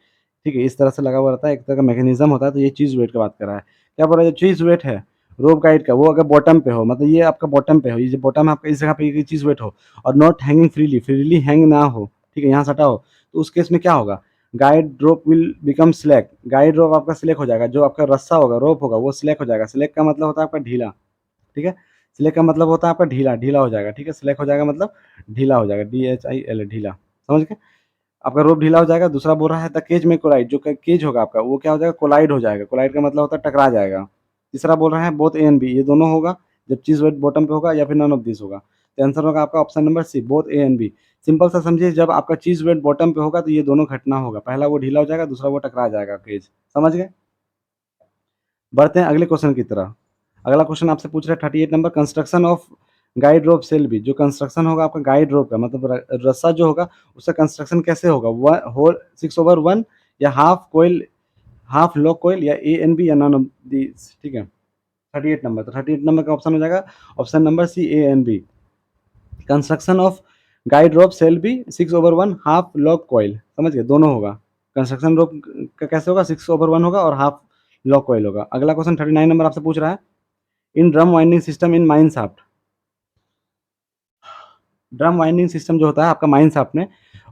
A: ठीक है, इस तरह से लगा हुआ रहता है, एक तरह का मैकेनिज़्म होता है, तो ये चीज़ वेट का बात कर रहा है। क्या बोल रहा है, जो चीज़ वेट है रोप गाइड का, वो अगर बॉटम पे हो, मतलब ये आपका बॉटम पे हो, ये जो बॉटम है आपका, इस जगह पे ये चीज़ वेट हो और नॉट हैंगिंग फ्रीली हैंग ना हो, ठीक है, यहाँ सटा हो, तो उस केस में क्या होगा, guide rope will become slack. Guide rope आपका स्लैक हो जाएगा, जो आपका रस्सा होगा, रोप होगा, वो स्लैक हो जाएगा। स्लैक का मतलब होता है आपका ढीला। ठीक है? स्लैक का मतलब होता है आपका ढीला, ढीला हो जाएगा, ठीक है? स्लैक हो जाएगा मतलब ढीला हो जाएगा, DHIL, ढीला, समझ गए? आपका रोप ढीला हो जाएगा। दूसरा बोल रहा है द केज में कोलाइड, जो केज होगा आपका वो क्या हो जाएगा, कोलाइड हो जाएगा। कोलाइड का मतलब होता है टकरा जाएगा। तीसरा बोल रहा है बोथ ए एंड बी, ये दोनों होगा जब चीज़ वेट बॉटम पे होगा या फिर नन ऑफ दिस होगा। तो आंसर होगा आपका option number C, both A and B. Simple सा समझिए, जब आपका चीज़ वेट बॉटम पे होगा तो ये दोनों घटना होगा। पहला वो ढीला हो जाएगा, दूसरा वो टकरा जाएगा केज, समझ गए? बढ़ते हैं अगले क्वेश्चन की तरफ। अगला क्वेश्चन आपसे पूछ रहा है 38 number, construction of guide rope shall be. जो कंस्ट्रक्शन होगा आपका गाइड रोप का, मतलब रस्सा जो होगा उसका कंस्ट्रक्शन कैसे होगा, होल 6/1 या हाफ कोयल, हाफ लॉक कोयल, या ए एन बी, या नन ऑफ दिस, ठीक है। 38 नंबर, तो 38 नंबर का ऑप्शन हो जाएगा option number C, A and B. Construction of guide rope shall be 6/1 half lock coil, समझ गए, दोनों होगा। कंस्ट्रक्शन रोप का कैसे होगा, 6/1 होगा और हाफ लॉक कॉइल होगा। अगला क्वेश्चन 39 नंबर आपसे पूछ रहा है, in drum winding system in mine shaft. Drum winding system जो होता है आपका माइन शाफ्ट में,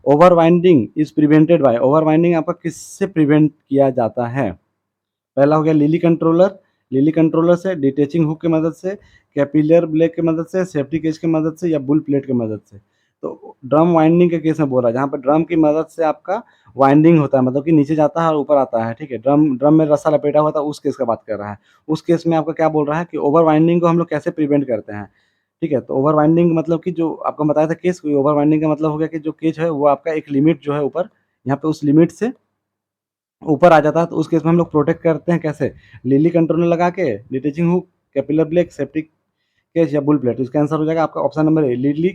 A: over winding is prevented by, over winding आपका किससे प्रिवेंट किया जाता है? पहला हो गया लिली कंट्रोलर, लिली कंट्रोलर से, डिटैचिंग हुक की मदद से, कैपिलर ब्लेड की मदद से, सेफ्टी केज की मदद से, या बुल प्लेट की मदद से। तो ड्रम वाइंडिंग के केस में बोल रहा है जहाँ पर ड्रम की मदद से आपका वाइंडिंग होता है, मतलब कि नीचे जाता है और ऊपर आता है, ठीक है, ड्रम ड्रम में रस्सा लपेटा हुआ था, उस केस का बात कर रहा है। उस केस में आपका क्या बोल रहा है कि ओवर वाइंडिंग को हम लोग कैसे प्रिवेंट करते हैं, ठीक है। तो ओवर वाइंडिंग मतलब कि जो आपको बताया था केस, ओवर वाइंडिंग का मतलब हो गया कि जो केज है वो आपका एक लिमिट जो है ऊपर, यहाँ पे उस लिमिट से ऊपर आ जाता है, तो उस केस में हम लोग प्रोटेक्ट करते हैं कैसे? लिली कंट्रोलर लगा के, detaching hook, capillary blade, safety cage या बुल प्लेट। तो इसका आंसर हो जाएगा आपका option number A, Lilly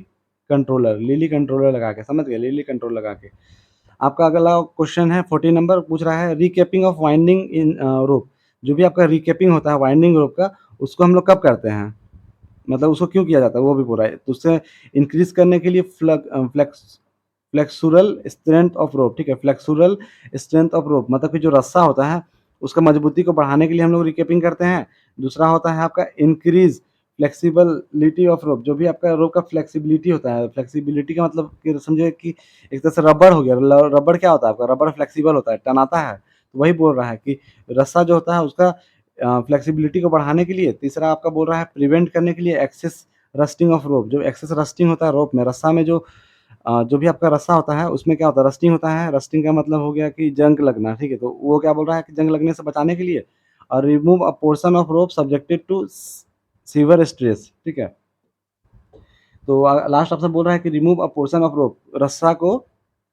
A: controller लगा के, समझ गए? लिली कंट्रोलर लगा के। आपका अगला क्वेश्चन है 14 नंबर, पूछ रहा है रीकैपिंग ऑफ वाइंडिंग इन रोप। जो भी आपका रीकैपिंग होता है वाइंडिंग रोप का, उसको हम लोग कब करते हैं? मतलब उसको क्यों किया जाता है वो भी पूरा है। तो उससे इंक्रीज करने के लिए फ्लेक्सुरल स्ट्रेंथ ऑफ रोप, ठीक है। फ्लेक्सुरल स्ट्रेंथ ऑफ रोप मतलब कि जो रस्सा होता है उसका मजबूती को बढ़ाने के लिए हम लोग रिकेपिंग करते हैं। दूसरा होता है आपका इंक्रीज फ्लेक्सिबिलिटी ऑफ रोप। जो भी आपका रोप का फ्लेक्सिबिलिटी होता है, फ्लेक्सिबिलिटी का मतलब कि समझे कि एक तरह से रबड़ हो गया। रबड़ क्या होता है आपका? रबड़ फ्लेक्सिबल होता है, टनाता है। तो वही बोल रहा है कि रस्सा जो होता है उसका फ्लेक्सिबिलिटी को बढ़ाने के लिए। तीसरा आपका बोल रहा है प्रिवेंट करने के लिए एक्सेस रस्टिंग ऑफ रोप। जो एक्सेस रस्टिंग होता है रोप में, रस्सा में जो भी आपका रस्सा होता है उसमें क्या होता है? रस्टिंग होता है। रस्टिंग का मतलब हो गया कि जंग लगना, ठीक है। तो वो क्या बोल रहा है कि जंग लगने से बचाने के लिए और remove a portion of rope subjected to severe stress, ठीक है। तो लास्ट ऑप्शन बोल रहा है कि remove a portion of rope, रस्सा को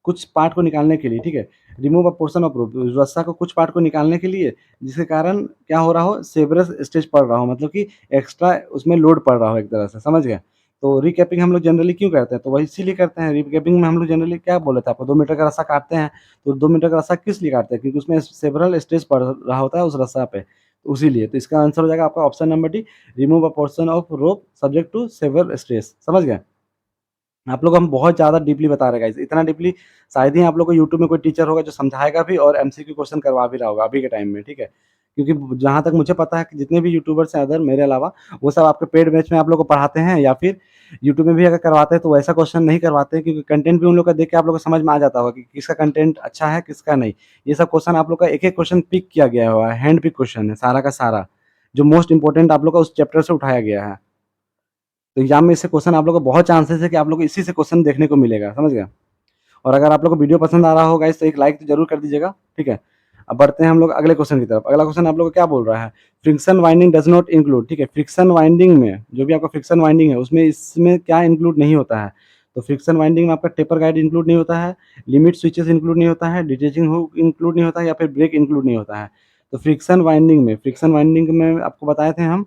A: कुछ पार्ट को निकालने के लिए, ठीक है। Remove a portion of rope, रस्सा को कुछ पार्ट को निकालने के लिए, जिसके कारण क्या हो रहा हो? सेवरस स्ट्रेस पड़ रहा हो, मतलब कि एक्स्ट्रा उसमें लोड पड़ रहा हो एक तरह से, समझ गए? तो रिकैपिंग हम लोग जनरली क्यों करते हैं? तो वही इसीलिए करते हैं। रिकैपिंग में हम लोग जनरली क्या बोले थे आपको? 2 मीटर का रस्सा काटते हैं। तो 2 मीटर का रस्सा किस लिए काटते हैं? क्योंकि उसमें सेवरल स्ट्रेस पड़ रहा होता है उस रस्सा पे, तो उसीलिए। तो इसका आंसर हो जाएगा आपका option number D, remove a portion of rope subject to severe stress, समझ गए? आप लोग हम बहुत ज़्यादा डीपली बता रहे हैं गाइस, इतना डीपली शायद ही आप लोग को यूट्यूब में कोई टीचर होगा जो समझाएगा भी और एमसीक्यू क्वेश्चन करवा भी रहा होगा अभी के टाइम में, ठीक है। क्योंकि जहाँ तक मुझे पता है कि जितने भी यूट्यूबर्स हैं अदर मेरे अलावा, वो सब आपके पेड बैच में आप लोग को पढ़ाते हैं, या फिर यूट्यूब में भी अगर करवाते हैं तो वैसा क्वेश्चन नहीं करवाते हैं, क्योंकि कंटेंट भी उन लोग का देख के आप लोग को समझ में आ जाता होगा कि किसका कंटेंट अच्छा है किसका नहीं। ये सब क्वेश्चन आप लोग का एक एक क्वेश्चन पिक किया गया हुआ है, हैंड पिक क्वेश्चन है सारा का सारा, जो मोस्ट इंपॉर्टेंट आप लोग का उस चैप्टर से उठाया गया है। तो एग्जाम में इससे क्वेश्चन आप लोग को बहुत चांसेस है कि आप लोग को इसी से क्वेश्चन देखने को मिलेगा, समझ गए? और अगर आप लोग को वीडियो पसंद आ रहा हो गाइस तो एक लाइक तो जरूर कर दीजिएगा, ठीक है। अब बढ़ते हैं हम लोग अगले क्वेश्चन की तरफ। अगला क्वेश्चन आप लोग को क्या बोल रहा है? Friction winding does not include, ठीक है। फ्रिक्शन वाइंडिंग में जो भी आपका फ्रिक्शन वाइंडिंग है उसमें इसमें क्या इंक्लूड नहीं होता है? तो फ्रिक्शन वाइंडिंग में आपका टेपर गाइड इंक्लूड नहीं होता है, लिमिट स्विचेस इंक्लूड नहीं होता है, डिटैचिंग हुक इंक्लूड नहीं होता है, या फिर ब्रेक इंक्लूड नहीं होता है। तो फ्रिक्शन वाइंडिंग में आपको बताए थे हम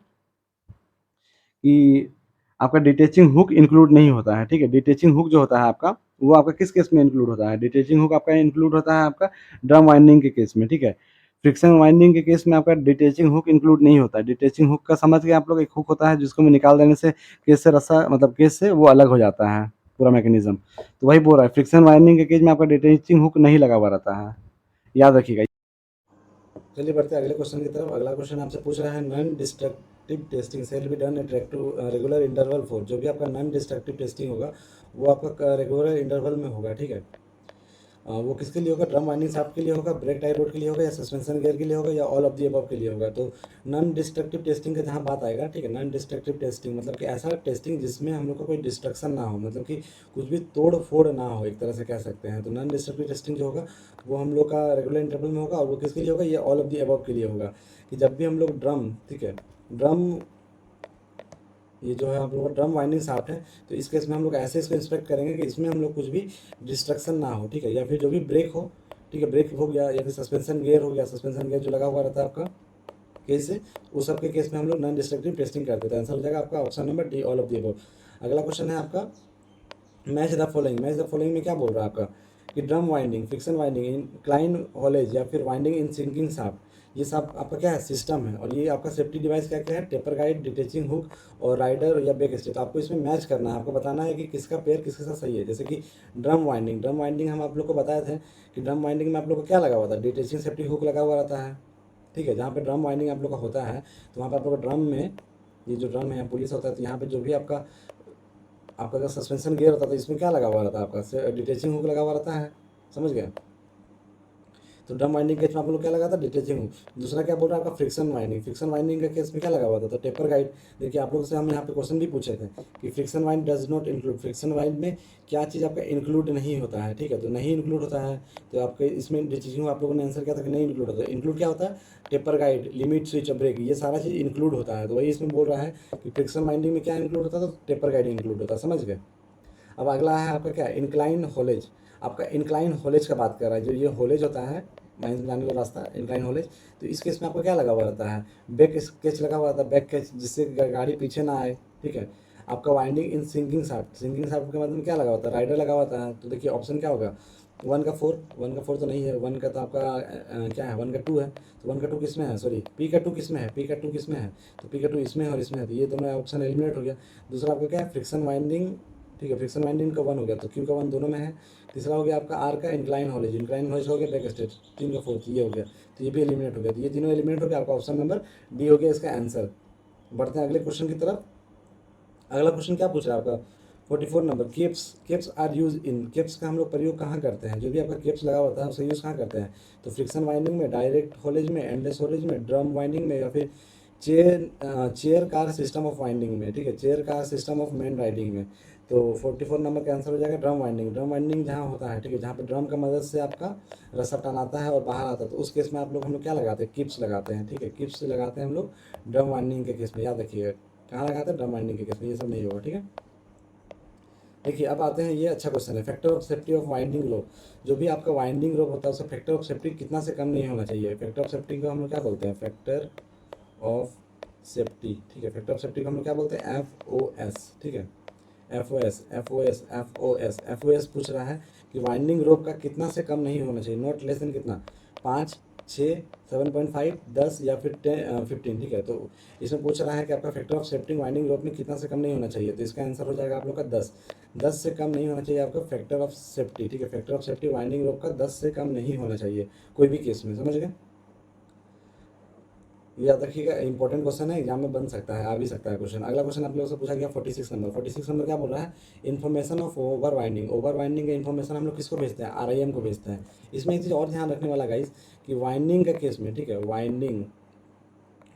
A: कि आपका डिटैचिंग हुक इंक्लूड नहीं होता है, ठीक है। डिटैचिंग हुक जो होता है आपका, वो आपका किस केस में इंक्लूड होता है? डिटैचिंग हुक आपका इंक्लूड होता है आपका ड्रम वाइंडिंग के केस में, ठीक है। फ्रिक्शन वाइंडिंग के केस में आपका डिटैचिंग हुक इंक्लूड नहीं होता है। डिटैचिंग हुक का समझ गए आप लोग? एक हुक होता है जिसको में निकाल देने से केस से रस्सा, मतलब केस से वो अलग हो जाता है पूरा मैकेनिज्म। तो वही बोल रहा है फ्रिक्शन वाइंडिंग के केस में आपका डिटैचिंग हुक नहीं लगा हुआ रहता है, याद रखिएगा। चलिए बढ़ते हैं अगले क्वेश्चन की तरफ। अगला क्वेश्चन आपसे पूछ रहा है non destructive testing shall be done at regular interval for. जो भी आपका नॉन डिस्ट्रक्टिव टेस्टिंग होगा वो आपका रेगुलर इंटरवल में होगा, ठीक है। वो किसके लिए होगा? ड्रम वाइंडिंग शाफ्ट के लिए होगा, ब्रेक टाई रोड के लिए होगा, या सस्पेंशन गियर के लिए होगा, या ऑल ऑफ दी अबव के लिए होगा। तो नॉन डिस्ट्रक्टिव टेस्टिंग का जहाँ बात आएगा, ठीक है। नॉन डिस्ट्रक्टिव टेस्टिंग मतलब कि ऐसा टेस्टिंग जिसमें हम लोग को कोई डिस्ट्रक्शन ना हो, मतलब कि कुछ भी तोड़ फोड़ ना हो, एक तरह से कह सकते हैं। तो नॉन डिस्ट्रक्टिव टेस्टिंग जो होगा वो हम लोग का रेगुलर इंटरवल में होगा, और वो किसके लिए होगा? ये ऑल ऑफ दी अबव के लिए होगा। कि जब भी हम लोग ड्रम, ठीक है, ड्रम, ये जो है हम लोग का ड्रम वाइंडिंग शाफ्ट है, तो इस केस में हम लोग ऐसे इसको इंस्पेक्ट करेंगे कि इसमें हम लोग कुछ भी डिस्ट्रक्शन ना हो, ठीक है। या फिर जो भी ब्रेक हो, ठीक है, ब्रेक हो गया, या फिर सस्पेंशन गियर हो गया, सस्पेंशन गियर जो लगा हुआ रहता है आपका केस है, उस सब के केस में हम लोग नॉन डिस्ट्रक्टिव टेस्टिंग करते हैं। तो आंसर हो जाएगा आपका option number D, all of the above. अगला क्वेश्चन है आपका match the following. Match the following में क्या बोल रहा है आपका कि drum winding, fiction winding, incline haulage, या फिर वाइंडिंग इन सिंकिंग शाफ्ट, ये सब आपका क्या है? सिस्टम है। और ये आपका सेफ्टी डिवाइस क्या क्या है? टेपर गाइड, डिटेचिंग हुक, और राइडर या बैक स्टेप। तो आपको इसमें मैच करना है, आपको बताना है कि किसका पेयर किसके साथ सही है। जैसे कि ड्रम वाइंडिंग हम आप लोग को बताए थे कि ड्रम वाइंडिंग में आप लोग को क्या लगा हुआ था? डिटेचिंग सेफ्टी हुक लगा हुआ रहता है, ठीक है। जहाँ पे ड्रम वाइंडिंग आप लोग का होता है तो वहाँ पे आप लोग का ड्रम में, ये जो ड्रम है पुलिस होता है, तो यहाँ पे जो भी आपका आपका अगर सस्पेंशन गियर होता है तो इसमें क्या लगा हुआ रहता है? आपका डिटेचिंग हुक लगा हुआ रहता है, समझ गए?
B: तो ड्रम वाइंडिंग केस में आप लोग क्या लगा था, डिटेचिंग हुक। दूसरा क्या बोल रहा है आपका फ्रिक्शन वाइंडिंग, फ्रिक्शन वाइंडिंग का केस में क्या लगा हुआ था, तो टेपर गाइड। देखिए आप लोग से हम यहाँ पे क्वेश्चन भी पूछे थे कि friction wind does not include, friction wind में क्या चीज़ आपका इंक्लूड नहीं होता है, ठीक है, तो नहीं इंक्लूड होता है। तो आपके इसमें डिटेचिंग आप लोगों ने आंसर किया था कि नहीं इंक्लूड होता है। इंक्लूड क्या होता है, taper guide, limit switch, brake, ये सारा चीज़ इंक्लूड होता है। तो वही इसमें बोल रहा है कि फ्रिक्शन वाइंडिंग में क्या इंक्लूड होता है, तो टेपर गाइड इंक्लूड होता है, समझ गए। अब अगला है आपका क्या, इंक्लाइन होलेज। आपका इंक्लाइन होलेज का बात कर रहा है, जो ये होलेज होता है माइंस जाने का रास्ता, इंक्लाइन होलेज। तो इस केस में आपको क्या लगा हुआ रहता है, बैक स्केच लगा हुआ रहता है, बैक कैच, जिससे गाड़ी पीछे ना आए, ठीक है। आपका वाइंडिंग इन सिंकिंग शाफ्ट, सिंकिंग शाफ्ट के मतलब क्या लगा होता है, राइडर लगा होता है। तो देखिए ऑप्शन क्या होगा, 1 का 4, 1 का 4 तो नहीं है, 1 का तो आपका क्या है, 1 का 2 है। तो 1 का 2 किस में है, सॉरी P का 2 किस में है, P का 2 किस में है, तो P का 2 इसमें है और इसमें है, तो ये दोनों ऑप्शन एलिमिनेट हो गया। दूसरा आपका क्या है, फ्रिक्शन वाइंडिंग, ठीक है, फ्रिक्शन वाइंडिंग का 1 हो गया, तो Q का 1 दोनों में है। तीसरा हो गया आपका R का इंक्लाइन हॉलेज, इंक्लाइन हॉलेज हो गया बैक स्टेज, 3 का 4 ये हो गया, तो ये भी एलिमिनेट हो गया। तो ये तीनों एलिमिनेट हो गया, आपका ऑप्शन नंबर डी हो गया इसका आंसर। बढ़ते हैं अगले क्वेश्चन की तरफ। अगला क्वेश्चन क्या पूछ रहा है आपका 44 number, keps, keps are used in, keps का हम लोग प्रयोग कहाँ करते हैं, जो भी आपका केप्स लगा होता है उसका यूज़ कहाँ करते हैं, तो फ्रिक्शन वाइंडिंग में, डायरेक्ट होलेज में, एंडलेस होलेज में, ड्रम वाइंडिंग में, या फिर chair car system of winding में, ठीक है, chair car system of main riding में। तो 44 नंबर का आंसर हो जाएगा ड्रम वाइंडिंग। ड्रम वाइंडिंग जहाँ होता है, ठीक है, जहाँ पे ड्रम का मदद से आपका रस्सा टनाता है और बाहर आता है, तो उस केस में हम लोग क्या लगाते हैं, किप्स लगाते हैं, ठीक है, किप्स लगाते हैं हम लोग ड्रम वाइंडिंग के केस में, याद रखिएगा कहाँ लगाते हैं, ड्रम वाइंडिंग के केस में, ये सब नहीं होगा, ठीक है। देखिए अब आते हैं, ये अच्छा क्वेश्चन है, factor of safety of winding रोप। जो भी आपका वाइंडिंग रोप होता है उसका फैक्टर ऑफ सेफ्टी कितना से कम नहीं होना चाहिए। फैक्टर ऑफ सेफ्टी को हम लोग क्या बोलते हैं, फैक्टर ऑफ सेफ्टी, ठीक है, फैक्टर ऑफ सेफ्टी को हम लोग क्या बोलते हैं, FOS, ठीक है, FOS, FOS, FOS, FOS पूछ रहा है कि वाइंडिंग रोप का कितना से कम नहीं होना चाहिए, नॉट लेस देन कितना, 5, 6, 7.5, 10 या फिर 15, ठीक है। तो इसमें पूछ रहा है कि आपका फैक्टर ऑफ सेफ्टी वाइंडिंग रोप में कितना से कम नहीं होना चाहिए, तो इसका आंसर हो जाएगा आप लोग का 10। 10 से कम नहीं होना चाहिए आपका फैक्टर ऑफ सेफ्टी, ठीक है, फैक्टर ऑफ सेफ्टी वाइंडिंग रोप का 10 से कम नहीं होना चाहिए कोई भी केस में, समझ गए। याद रखिएगा, इंपॉर्टेंट क्वेश्चन है, एग्जाम में बन सकता है, आ भी सकता है क्वेश्चन। अगला क्वेश्चन आप लोगों से पूछा गया 46 नंबर, 46 नंबर क्या बोल रहा है, information of over winding. Over winding का इन्फॉर्मेशन हम लोग किसको भेजते हैं, RIM को भेजते हैं। इसमें एक चीज़ और ध्यान रखने वाला गाइस कि वाइंडिंग का केस में, ठीक है,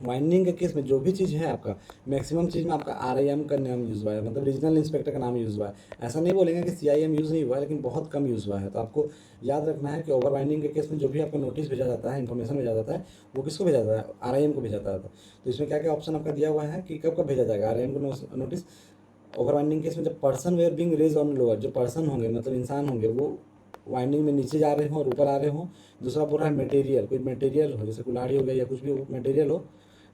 B: वाइंडिंग के केस में जो भी चीज़ है आपका, मैक्सिमम चीज़ में आपका RIM का नाम यूज़ हुआ है, मतलब रीजनल इंस्पेक्टर का नाम यूज़ हुआ है। ऐसा नहीं बोलेंगे कि CIM यूज़ नहीं हुआ है, लेकिन बहुत कम यूज़ हुआ है। तो आपको याद रखना है कि ओवर बाइंडिंग के केस में जो भी आपको नोटिस भेजा जाता है, इन्फॉर्मेशन भेजा जाता है, वो किसको भेजा जाता है, RIM को भेजा जाता है। तो इसमें क्या क्या ऑप्शन आपका दिया हुआ है कि कब कब भेजा जाएगा RIM को नोटिस। ओवर बाइंडिंग केस में जब person were being raise on lower, जो पर्सन होंगे मतलब इंसान होंगे वो वाइंडिंग में नीचे जा रहे हों और ऊपर आ रहे हों। दूसरा बोल रहा है मटेरियल, कोई मटेरियल हो, जैसे कुल्हाड़ी हो गया या कुछ भी मटेरियल हो,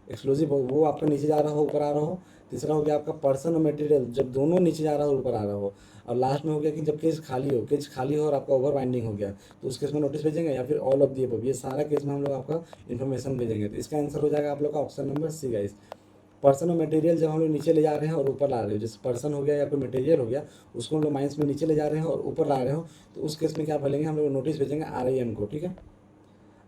B: एक्सप्लोजिव हो, वो आपका नीचे जा रहा हो ऊपर आ रहा हो। तीसरा हो गया आपका पर्सन और मटेरियल, जब दोनों नीचे जा रहा हो ऊपर आ रहा हो। और लास्ट में हो गया कि जब केस खाली हो, केस खाली हो और आपका ओवर बाइंडिंग हो गया, तो उस केस में नोटिस भेजेंगे, या फिर ऑल ऑफ दी अबव, ये सारा केस में हम लोग आपका इन्फॉर्मेशन भेजेंगे। तो इसका आंसर हो जाएगा आप लोग का option number C guys. Person और मटेरियल जब हम लोग नीचे ले जा रहे हैं और ऊपर ला रहे हो, जैसे पर्सन हो गया या कोई मटेरियल हो गया, उसको हम लोग माइंस में नीचे ले जा रहे हैं और ऊपर ला रहे हो, तो उस केस में क्या बोलेंगे, हम लोग नोटिस भेजेंगे RIM को, ठीक है।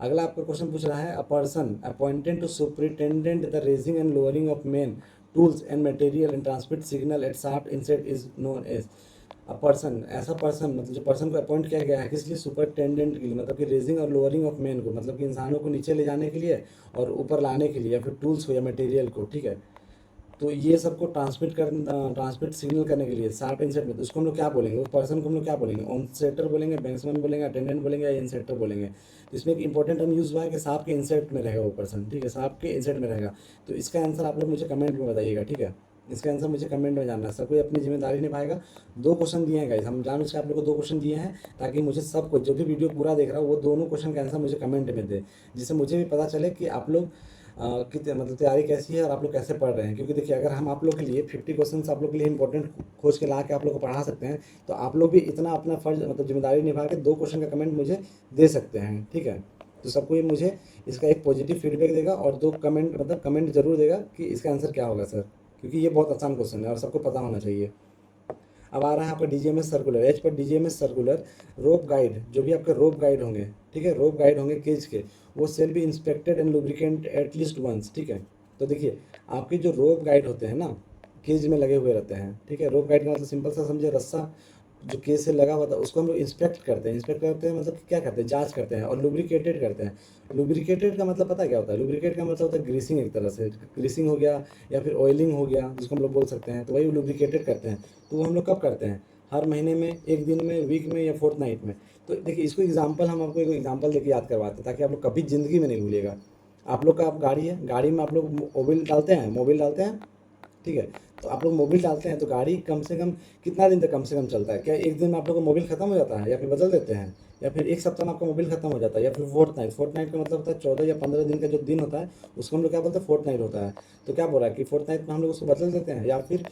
B: अगला आपका क्वेश्चन पूछ रहा है, a person appointed to superintendent the raising and lowering of men tools and material and transmit signal at shaft inset is known as. A person, ऐसा पर्सन, मतलब जो पर्सन को अपॉइंट किया गया है किस लिए, सुपरिटेंडेंट के लिए, मतलब कि रेजिंग और लोअरिंग ऑफ मेन को, मतलब कि इंसानों को नीचे ले जाने के लिए और ऊपर लाने के लिए, या फिर टूल्स हो या मटेरियल को, ठीक है। तो ये सबको ट्रांसमिट सिग्नल करने के लिए शार्प इंसेट में, तो उसको हम लोग क्या बोलेंगे, उस पर्सन को हम लोग क्या बोलेंगे, ऑन सेटर बोलेंगे, बैंक्समैन बोलेंगे, अटेंडेंट बोलेंगे, या इंसेक्टर बोलेंगे। तो इसमें एक इंपॉर्टेंट टर्म यूज़ हुआ है कि सांप के इंसेक्ट में रहेगा वो पर्सन, ठीक है, सांप के इंसेक्ट में रहेगा। तो इसका आंसर आप लोग मुझे कमेंट में बताइएगा, ठीक है, इसका आंसर मुझे कमेंट में जानना है। सब कोई अपनी जिम्मेदारी निभाएगा। 2 क्वेश्चन दिए हैं गाइस, हम जान के आप लोग को 2 क्वेश्चन दिए हैं, ताकि मुझे सबको, जो भी वीडियो पूरा देख रहा हो, वो दोनों क्वेश्चन का आंसर मुझे कमेंट में दे, जिससे मुझे भी पता चले कि आप लोग की मतलब तैयारी कैसी है और आप लोग कैसे पढ़ रहे हैं। क्योंकि देखिए अगर हम आप लोग के लिए 50 क्वेश्चन आप लोग के लिए इंपॉर्टेंट खोज के ला के आप लोग को पढ़ा सकते हैं, तो आप लोग भी इतना अपना फर्ज मतलब जिम्मेदारी निभा के 2 क्वेश्चन का कमेंट मुझे दे सकते हैं, ठीक है। तो सबको ये मुझे इसका एक पॉजिटिव फीडबैक देगा और 2 कमेंट मतलब कमेंट जरूर देगा कि इसका आंसर क्या होगा सर, क्योंकि ये बहुत आसान क्वेश्चन है और सबको पता होना चाहिए। अब आ रहा है आपका DGMS circular, as per DGMS circular rope guide, जो भी आपके रोप गाइड होंगे, ठीक है, रोप गाइड होंगे केज के, वो shall be inspected and lubricant at least once, ठीक है। तो देखिए आपके जो रोप गाइड होते हैं ना, केज में लगे हुए रहते हैं, ठीक है। रोप गाइड का मतलब सिंपल सा समझे, रस्सा जो केस से लगा हुआ था उसको हम लोग इंस्पेक्ट करते हैं। इंस्पेक्ट करते हैं मतलब क्या करते हैं, जांच करते हैं। और लुब्रिकेटेड करते हैं। लुब्रिकेटेड का मतलब पता है क्या होता है? लुब्रिकेट का मतलब होता है ग्रीसिंग, एक तरह से ग्रीसिंग हो गया या फिर ऑयलिंग हो गया, जिसको हम लोग बोल सकते हैं। तो वही लुब्रिकेटेड करते हैं। तो वो हम लोग कब करते हैं? हर महीने में, एक दिन में, वीक में या फोर्टनाइट में। तो देखिए इसको एग्जाम्पल, हम आपको एक एग्जाम्पल देके याद करवाते हैं ताकि आप लोग कभी ज़िंदगी में नहीं भूलिएगा। आप लोग का आप गाड़ी है, गाड़ी में आप लोग मोबिल डालते हैं, मोबिल डालते हैं, ठीक है। तो आप लोग मोबिल डालते हैं तो गाड़ी कम से कम कितना दिन तक कम से कम चलता है? क्या एक दिन में आप लोग का मोबिल खत्म हो जाता है या फिर बदल देते हैं? या फिर एक सप्ताह में आपका मोबिल खत्म हो जाता है? या फिर फोर्टनाइट, फोर्टनाइट का मतलब होता है 14 या 15 दिन का जो दिन होता है उसको हम लोग क्या बोलते हैं? फोर्टनाइट होता है। तो क्या बोल रहा है कि फोर्टनाइट में हम लोग उसको बदल देते हैं या फिर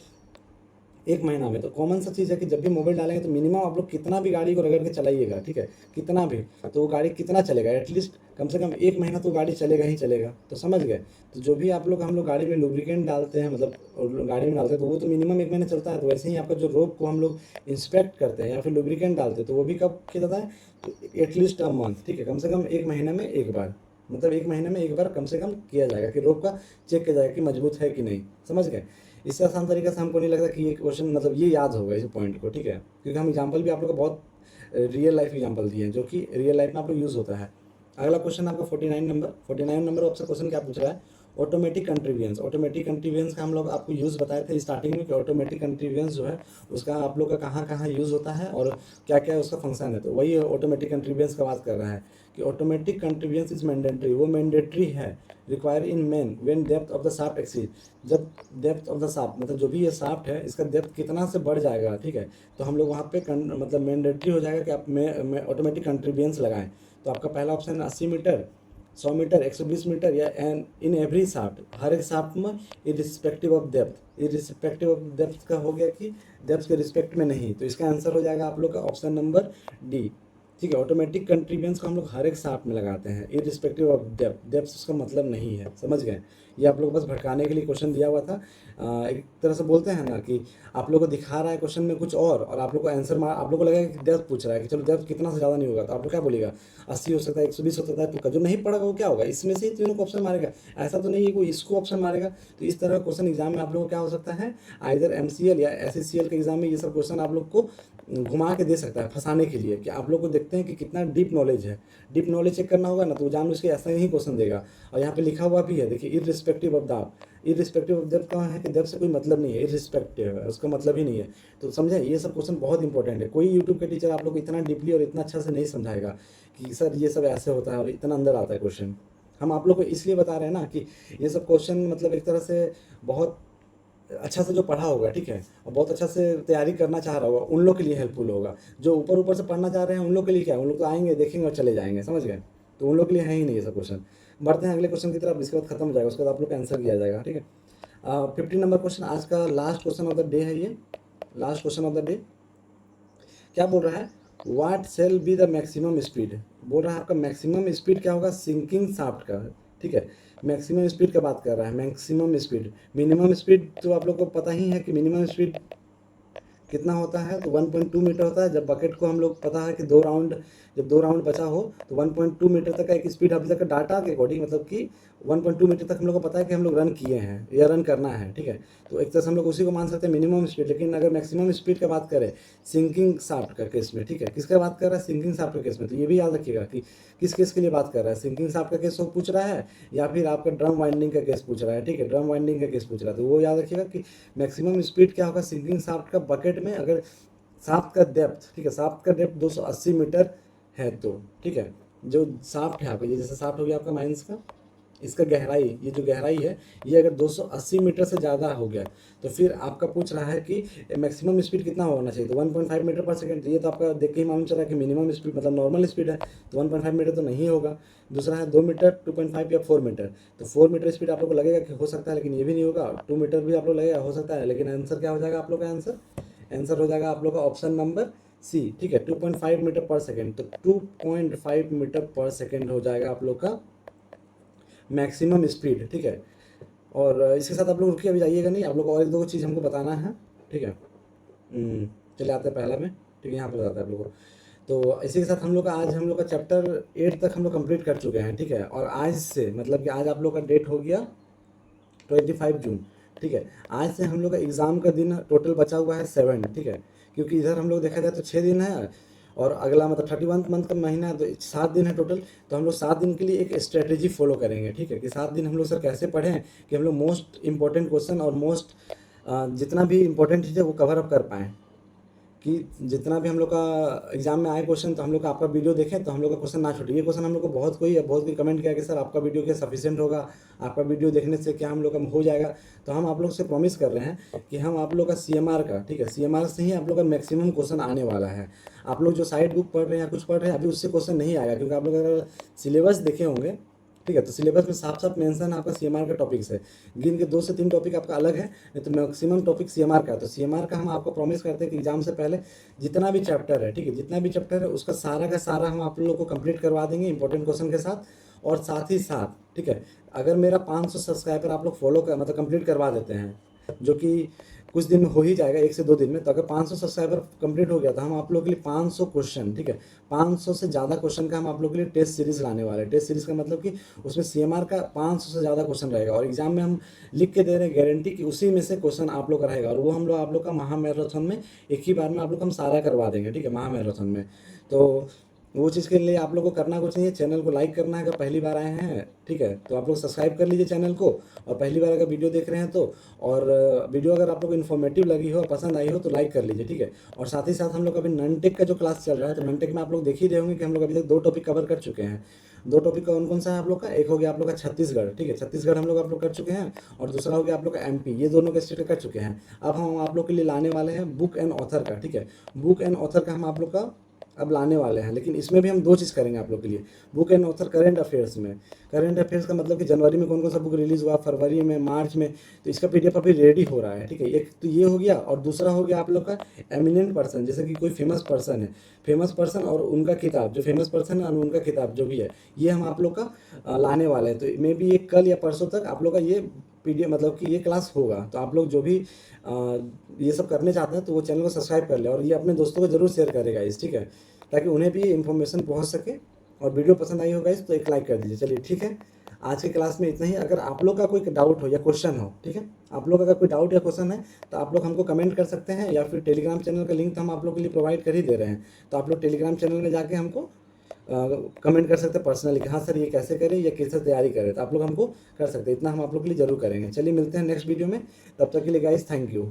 B: एक महीना में। तो कॉमन सा चीज़ है कि जब भी मोबाइल डालेंगे तो मिनिमम आप लोग कितना भी गाड़ी को रगड़ के चलाइएगा, ठीक है, कितना भी, तो वो गाड़ी कितना चलेगा? एटलीस्ट कम से कम एक महीना तो गाड़ी चलेगा ही चलेगा। तो समझ गए? तो जो भी आप लोग, हम लोग गाड़ी में लुब्रिकेंट डालते हैं, मतलब और गाड़ी में डालते हैं, तो वो तो मिनिमम एक महीना चलता है। तो वैसे ही आपका जो रोप को हम लोग इंस्पेक्ट करते हैं या फिर लुब्रिकेंट डालते हैं, तो वो भी कब किया जाता है? तो एटलीस्ट अ मंथ, ठीक है, कम से कम एक महीने में एक बार, मतलब एक महीने में एक बार कम से कम किया जाएगा कि रोप का चेक किया जाएगा कि मजबूत है कि नहीं। समझ गए? इससे आसान तरीके से हमको नहीं लगता कि ये क्वेश्चन, मतलब ये याद होगा इस पॉइंट को, ठीक है, क्योंकि हम एग्जांपल भी आप लोग को बहुत रियल लाइफ एग्जांपल दिए हैं जो कि रियल लाइफ में आप लोग यूज़ होता है। अगला क्वेश्चन आपका 49 नंबर आपसे क्वेश्चन क्या पूछ रहा है? ऑटोमेटिक कंट्रीबियंस। ऑटोमेटिक कंट्रीबियंस का हम लोग आपको यूज़ बताए थे स्टार्टिंग में कि ऑटोमेटिक कंट्रीबियंस जो है उसका आप लोग का कहाँ कहाँ यूज़ होता है और क्या क्या उसका फंक्शन है। तो वही ऑटोमेटिक कंट्रीबियंस का बात कर रहा है कि ऑटोमेटिक कंट्रीबियंस इज मैंडेटरी, वो मैंडेटरी है, require in man when depth of the shaft exceed, जब डेप्थ ऑफ द शाफ्ट, मतलब जो भी ये शाफ्ट है इसका डेप्थ कितना से बढ़ जाएगा, ठीक है, तो हम लोग वहाँ पे मतलब मैंडेटरी हो जाएगा कि आप में ऑटोमेटिक कंट्रीबियंस लगाएं। तो आपका पहला ऑप्शन है 80 मीटर, 100 मीटर, 120 मीटर, या एन इन एवरी शाफ्ट, हर एक शाफ्ट में, irrespective of depth. Irrespective of depth का हो गया कि डेप्थ के रिस्पेक्ट में नहीं। तो इसका आंसर हो जाएगा आप लोग का ऑप्शन नंबर डी, ठीक है। ऑटोमेटिक कंट्रीबियंस को हम लोग हर एक शाफ्ट में लगाते हैं इरिस्पेक्टिव ऑफ डेप्थ। डेप्थ उसका मतलब नहीं है, समझ गए? ये आप लोग को बस भटकाने के लिए क्वेश्चन दिया हुआ था। एक तरह से बोलते हैं ना कि आप लोग को दिखा रहा है क्वेश्चन में कुछ और आप लोग को आंसर मार, आप लोग को लगेगा कि डेप्थ पूछ रहा है कि चलो डेप्थ कितना से ज़्यादा नहीं होगा, तो आप लोग क्या बोलिएगा? 80 हो सकता है, 120 हो सकता है, तुक्का। जो नहीं पढ़ेगा वो क्या होगा? इसमें से ही तीनों को ऑप्शन मारेगा। ऐसा तो नहीं है कोई इसको ऑप्शन मारेगा। तो इस तरह का क्वेश्चन एग्जाम में आप लोग को क्या हो सकता है? आइदर MCL या SCCL के एग्जाम में ये सब क्वेश्चन आप लोग को घुमा के दे सकता है फंसाने के लिए, कि आप लोग को देखते हैं कि कितना डीप नॉलेज है। डीप नॉलेज चेक करना होगा ना, तो जान उसके ऐसा ही क्वेश्चन देगा। और यहाँ पे लिखा हुआ भी है, देखिए, इररिस्पेक्टिव ऑफ दाब। इररिस्पेक्टिव ऑफ डेप्थ कहाँ है कि डेप्थ से कोई मतलब नहीं है, इररिस्पेक्टिव है, उसका मतलब ही नहीं है। तो समझे? ये सब क्वेश्चन बहुत इंपॉर्टेंट है। कोई यूट्यूब के टीचर आप लोग को इतना डीपली और इतना अच्छा से नहीं समझाएगा कि सर ये सब ऐसे होता है और इतना अंदर आता है क्वेश्चन। हम आप लोग को इसलिए बता रहे हैं ना कि ये सब क्वेश्चन मतलब एक तरह से बहुत अच्छा से जो पढ़ा होगा, ठीक है, और बहुत अच्छा से तैयारी करना चाह रहा होगा, उन लोग के लिए हेल्पफुल होगा। जो ऊपर ऊपर से पढ़ना चाह रहे हैं उन लोग के लिए क्या है? उन लोग तो आएंगे, देखेंगे और चले जाएंगे, समझ गए? तो उन लोग के लिए है ही नहीं ये सब क्वेश्चन। बढ़ते हैं अगले क्वेश्चन की तरफ, इसके बाद खत्म हो जाएगा, उसके बाद आप लोग का आंसर किया जाएगा, ठीक है। 15 नंबर क्वेश्चन, आज का last question of the day है ये, last question of the day. क्या बोल रहा है? What shall be the maximum speed. बोल रहा है आपका मैक्सिमम स्पीड क्या होगा सिंकिंग शाफ्ट का, ठीक है। मैक्सिमम स्पीड का बात कर रहा है, मैक्सिमम स्पीड। मिनिमम स्पीड तो आप लोग को पता ही है कि मिनिमम स्पीड कितना होता है, तो 1.2 मीटर होता है। जब बकेट को हम लोग पता है कि 2 राउंड, जब 2 राउंड बचा हो तो 1.2 मीटर तक का एक स्पीड अभी तक का डाटा के अकॉर्डिंग, मतलब कि 1.2 मीटर तक हम लोग को पता है कि हम लोग रन किए हैं या रन करना है, ठीक है। तो एक तरह से हम लोग उसी को मान सकते हैं मिनिमम स्पीड। लेकिन अगर मैक्सिमम स्पीड का बात करें सिंकिंग शाफ्ट का केस में, ठीक है, किसका बात कर रहा है? सिंकिंग शाफ्ट का केस में। तो ये भी याद रखिएगा कि किस केस के लिए बात कर रहा है, सिंकिंग शाफ्ट का केस वो पूछ रहा है या फिर आपका ड्रम वाइंडिंग का केस पूछ रहा है, ठीक है, ड्रम वाइंडिंग का केस पूछ रहा है। तो वो याद रखिएगा कि मैक्सिमम स्पीड क्या होगा सिंकिंग शाफ्ट का बकेट में, अगर शाफ्ट का डेप्थ, ठीक है, शाफ्ट का डेप्थ 280 मीटर है तो, ठीक है, जो शाफ्ट है आपका, ये जैसे शाफ्ट हो गया आपका माइंस का, इसका गहराई, ये जो गहराई है ये अगर 280 मीटर से ज़्यादा हो गया तो फिर आपका पूछ रहा है कि मैक्सिमम स्पीड कितना होना चाहिए, तो 1.5 मीटर पर सेकंड। तो ये तो आपका देख के ही मालूम चल रहा है कि मिनिमम स्पीड मतलब नॉर्मल स्पीड है, तो 1.5 मीटर तो नहीं होगा। दूसरा है 2 मीटर, 2.5 या 4 मीटर। तो 4 मीटर स्पीड आप लोग को लगेगा कि हो सकता है, लेकिन ये भी नहीं होगा। 2 मीटर भी आप लोग लगेगा, हो सकता है, लेकिन आंसर क्या हो जाएगा आप लोग का? आंसर आंसर हो जाएगा आप लोग का ऑप्शन नंबर सी, ठीक है, 2.5 मीटर पर सेकेंड। तो 2.5 मीटर पर सेकेंड हो जाएगा आप लोग का मैक्सिमम स्पीड, ठीक है। और इसके साथ आप लोग रुकिए, अभी जाइएगा नहीं, आप लोग को और एक दो चीज़ हमको बताना है, ठीक है। चले आते हैं पहला में, ठीक है, यहाँ पर बताते हैं आप लोग को। तो इसी के साथ हम लोग का आज हम लोग का चैप्टर 8 तक हम लोग कंप्लीट कर चुके हैं, ठीक है। और आज से मतलब कि आज आप लोग का डेट हो गया 25 जून, ठीक है। आज से हम लोग का एग्ज़ाम का दिन टोटल बचा हुआ है 7, ठीक है, क्योंकि इधर हम लोग देखा जाए तो 6 दिन है और अगला मतलब 31 मंथ का महीना है, तो 7 दिन है टोटल। तो हम लोग 7 दिन के लिए एक स्ट्रेटेजी फॉलो करेंगे, ठीक है, कि 7 दिन हम लोग सर कैसे पढ़ें कि हम लोग मोस्ट इंपॉर्टेंट क्वेश्चन और मोस्ट जितना भी इंपॉर्टेंट चीज़ है वो कवर अप कर पाएँ, कि जितना भी हम लोग का एग्जाम में आए क्वेश्चन तो हम लोग का आपका वीडियो देखें तो हम लोग का क्वेश्चन ना छूटे। ये क्वेश्चन हम लोग को बहुत कोई कमेंट किया कि सर आपका वीडियो क्या सफिशिएंट होगा, आपका वीडियो देखने से क्या हम लोग का हो जाएगा। तो हम आप लोग से प्रॉमिस कर रहे हैं कि हम आप लोग का सीएमआर का, ठीक है, सीएमआर से ही आप लोग का मैक्सिमम क्वेश्चन आने वाला है। आप लोग जो साइड बुक पढ़ रहे हैं या कुछ पढ़ रहे हैं अभी उससे क्वेश्चन नहीं आएगा, क्योंकि आप लोग अगर सिलेबस देखे होंगे, ठीक है, तो सिलेबस में साफ साफ मेंशन आपका सीएमआर का टॉपिक्स है, गिन के 2 से 3 टॉपिक आपका अलग है, नहीं तो मैक्सिमम टॉपिक सीएमआर का है। तो सीएमआर का हम आपको प्रॉमिस करते हैं कि एग्जाम से पहले जितना भी चैप्टर है, ठीक है, जितना भी चैप्टर है उसका सारा का सारा हम आप लोगों को कंप्लीट करवा देंगे इंपॉर्टेंट क्वेश्चन के साथ। और साथ ही साथ, ठीक है, अगर मेरा 500 सब्सक्राइबर आप लोग फॉलो कर मतलब कंप्लीट करवा देते हैं, जो कि कुछ दिन में हो ही जाएगा, 1 से 2 दिन में, तो अगर 500 सब्सक्राइबर कंप्लीट हो गया तो हम आप लोगों के लिए 500 क्वेश्चन, ठीक है, 500 से ज़्यादा क्वेश्चन का हम आप लोगों के लिए टेस्ट सीरीज लाने वाले हैं। टेस्ट सीरीज का मतलब कि उसमें सीएमआर का 500 से ज़्यादा क्वेश्चन रहेगा और एग्जाम में हम लिख के दे रहे हैं गारंटी कि उसी में से क्वेश्चन आप लोग का रहेगा, और वो हम लोग आप लोग का महामैराथन में एक ही बार में आप लोग हम सारा करवा देंगे, ठीक है, महामैराथन में। तो वो चीज़ के लिए आप लोग को करना कुछ नहीं है, चैनल को लाइक करना है अगर पहली बार आए हैं, ठीक है, तो आप लोग सब्सक्राइब कर लीजिए चैनल को। और पहली बार अगर वीडियो देख रहे हैं तो, और वीडियो अगर आप लोग को इन्फॉर्मेटिव लगी हो, पसंद आई हो तो लाइक कर लीजिए, ठीक है। और साथ ही साथ हम लोग अभी ननटेक का जो क्लास चल रहा है, तो ननटेक में आप लोग देख ही रहे होंगे कि हम लोग अभी तक 2 टॉपिक कवर कर चुके हैं। 2 टॉपिक कौन कौन सा है आप लोग का, एक हो गया आप लोग का छत्तीसगढ़, ठीक है, छत्तीसगढ़ हम लोग आप लोग कर चुके हैं, और दूसरा हो गया आप लोग का एमपी, ये दोनों के स्टेट कर चुके हैं। अब हम आप लोग के लिए लाने वाले हैं बुक एंड ऑथर का, ठीक है, बुक एंड ऑथर का हम आप लोग का अब लाने वाले हैं, लेकिन इसमें भी हम 2 चीज़ करेंगे आप लोग के लिए। Book and author current affairs में, करंट अफेयर्स का मतलब कि जनवरी में कौन कौन सा बुक रिलीज़ हुआ, फरवरी में, मार्च में, तो इसका पीडीएफ अभी रेडी हो रहा है, ठीक है। एक तो ये हो गया, और दूसरा हो गया आप लोग का एमिनेंट पर्सन, जैसे कि कोई फेमस पर्सन है, फेमस पर्सन और उनका किताब, जो फेमस पर्सन है और उनका किताब जो भी है, ये हम आप लोग का लाने वाले हैं। तो मे बी ये कल या परसों तक आप लोग का ये पीडीएफ मतलब कि ये क्लास होगा। तो आप लोग जो भी ये सब करने चाहते हैं तो वो चैनल को सब्सक्राइब कर ले, और ये अपने दोस्तों को जरूर शेयर करेगा इस, ठीक है, ताकि उन्हें भी इन्फॉर्मेशन पहुंच सके। और वीडियो पसंद आई होगा इस तो एक लाइक कर दीजिए। चलिए ठीक है, आज की क्लास में इतना ही। अगर आप लोग का कोई डाउट हो या क्वेश्चन हो, ठीक है, आप लोग अगर कोई डाउट या क्वेश्चन है तो आप लोग हमको कमेंट कर सकते हैं, या फिर टेलीग्राम चैनल का लिंक तो हम आप लोग के लिए प्रोवाइड कर ही दे रहे हैं। तो आप लोग टेलीग्राम चैनल में जाके हमको कमेंट कर सकते हैं पर्सनली कि हाँ सर ये कैसे करें या कैसे तैयारी करें, तो आप लोग हमको कर सकते हैं। इतना हम आप लोग के लिए जरूर करेंगे। चलिए मिलते हैं नेक्स्ट वीडियो में, तब तक के लिए गाइस थैंक यू।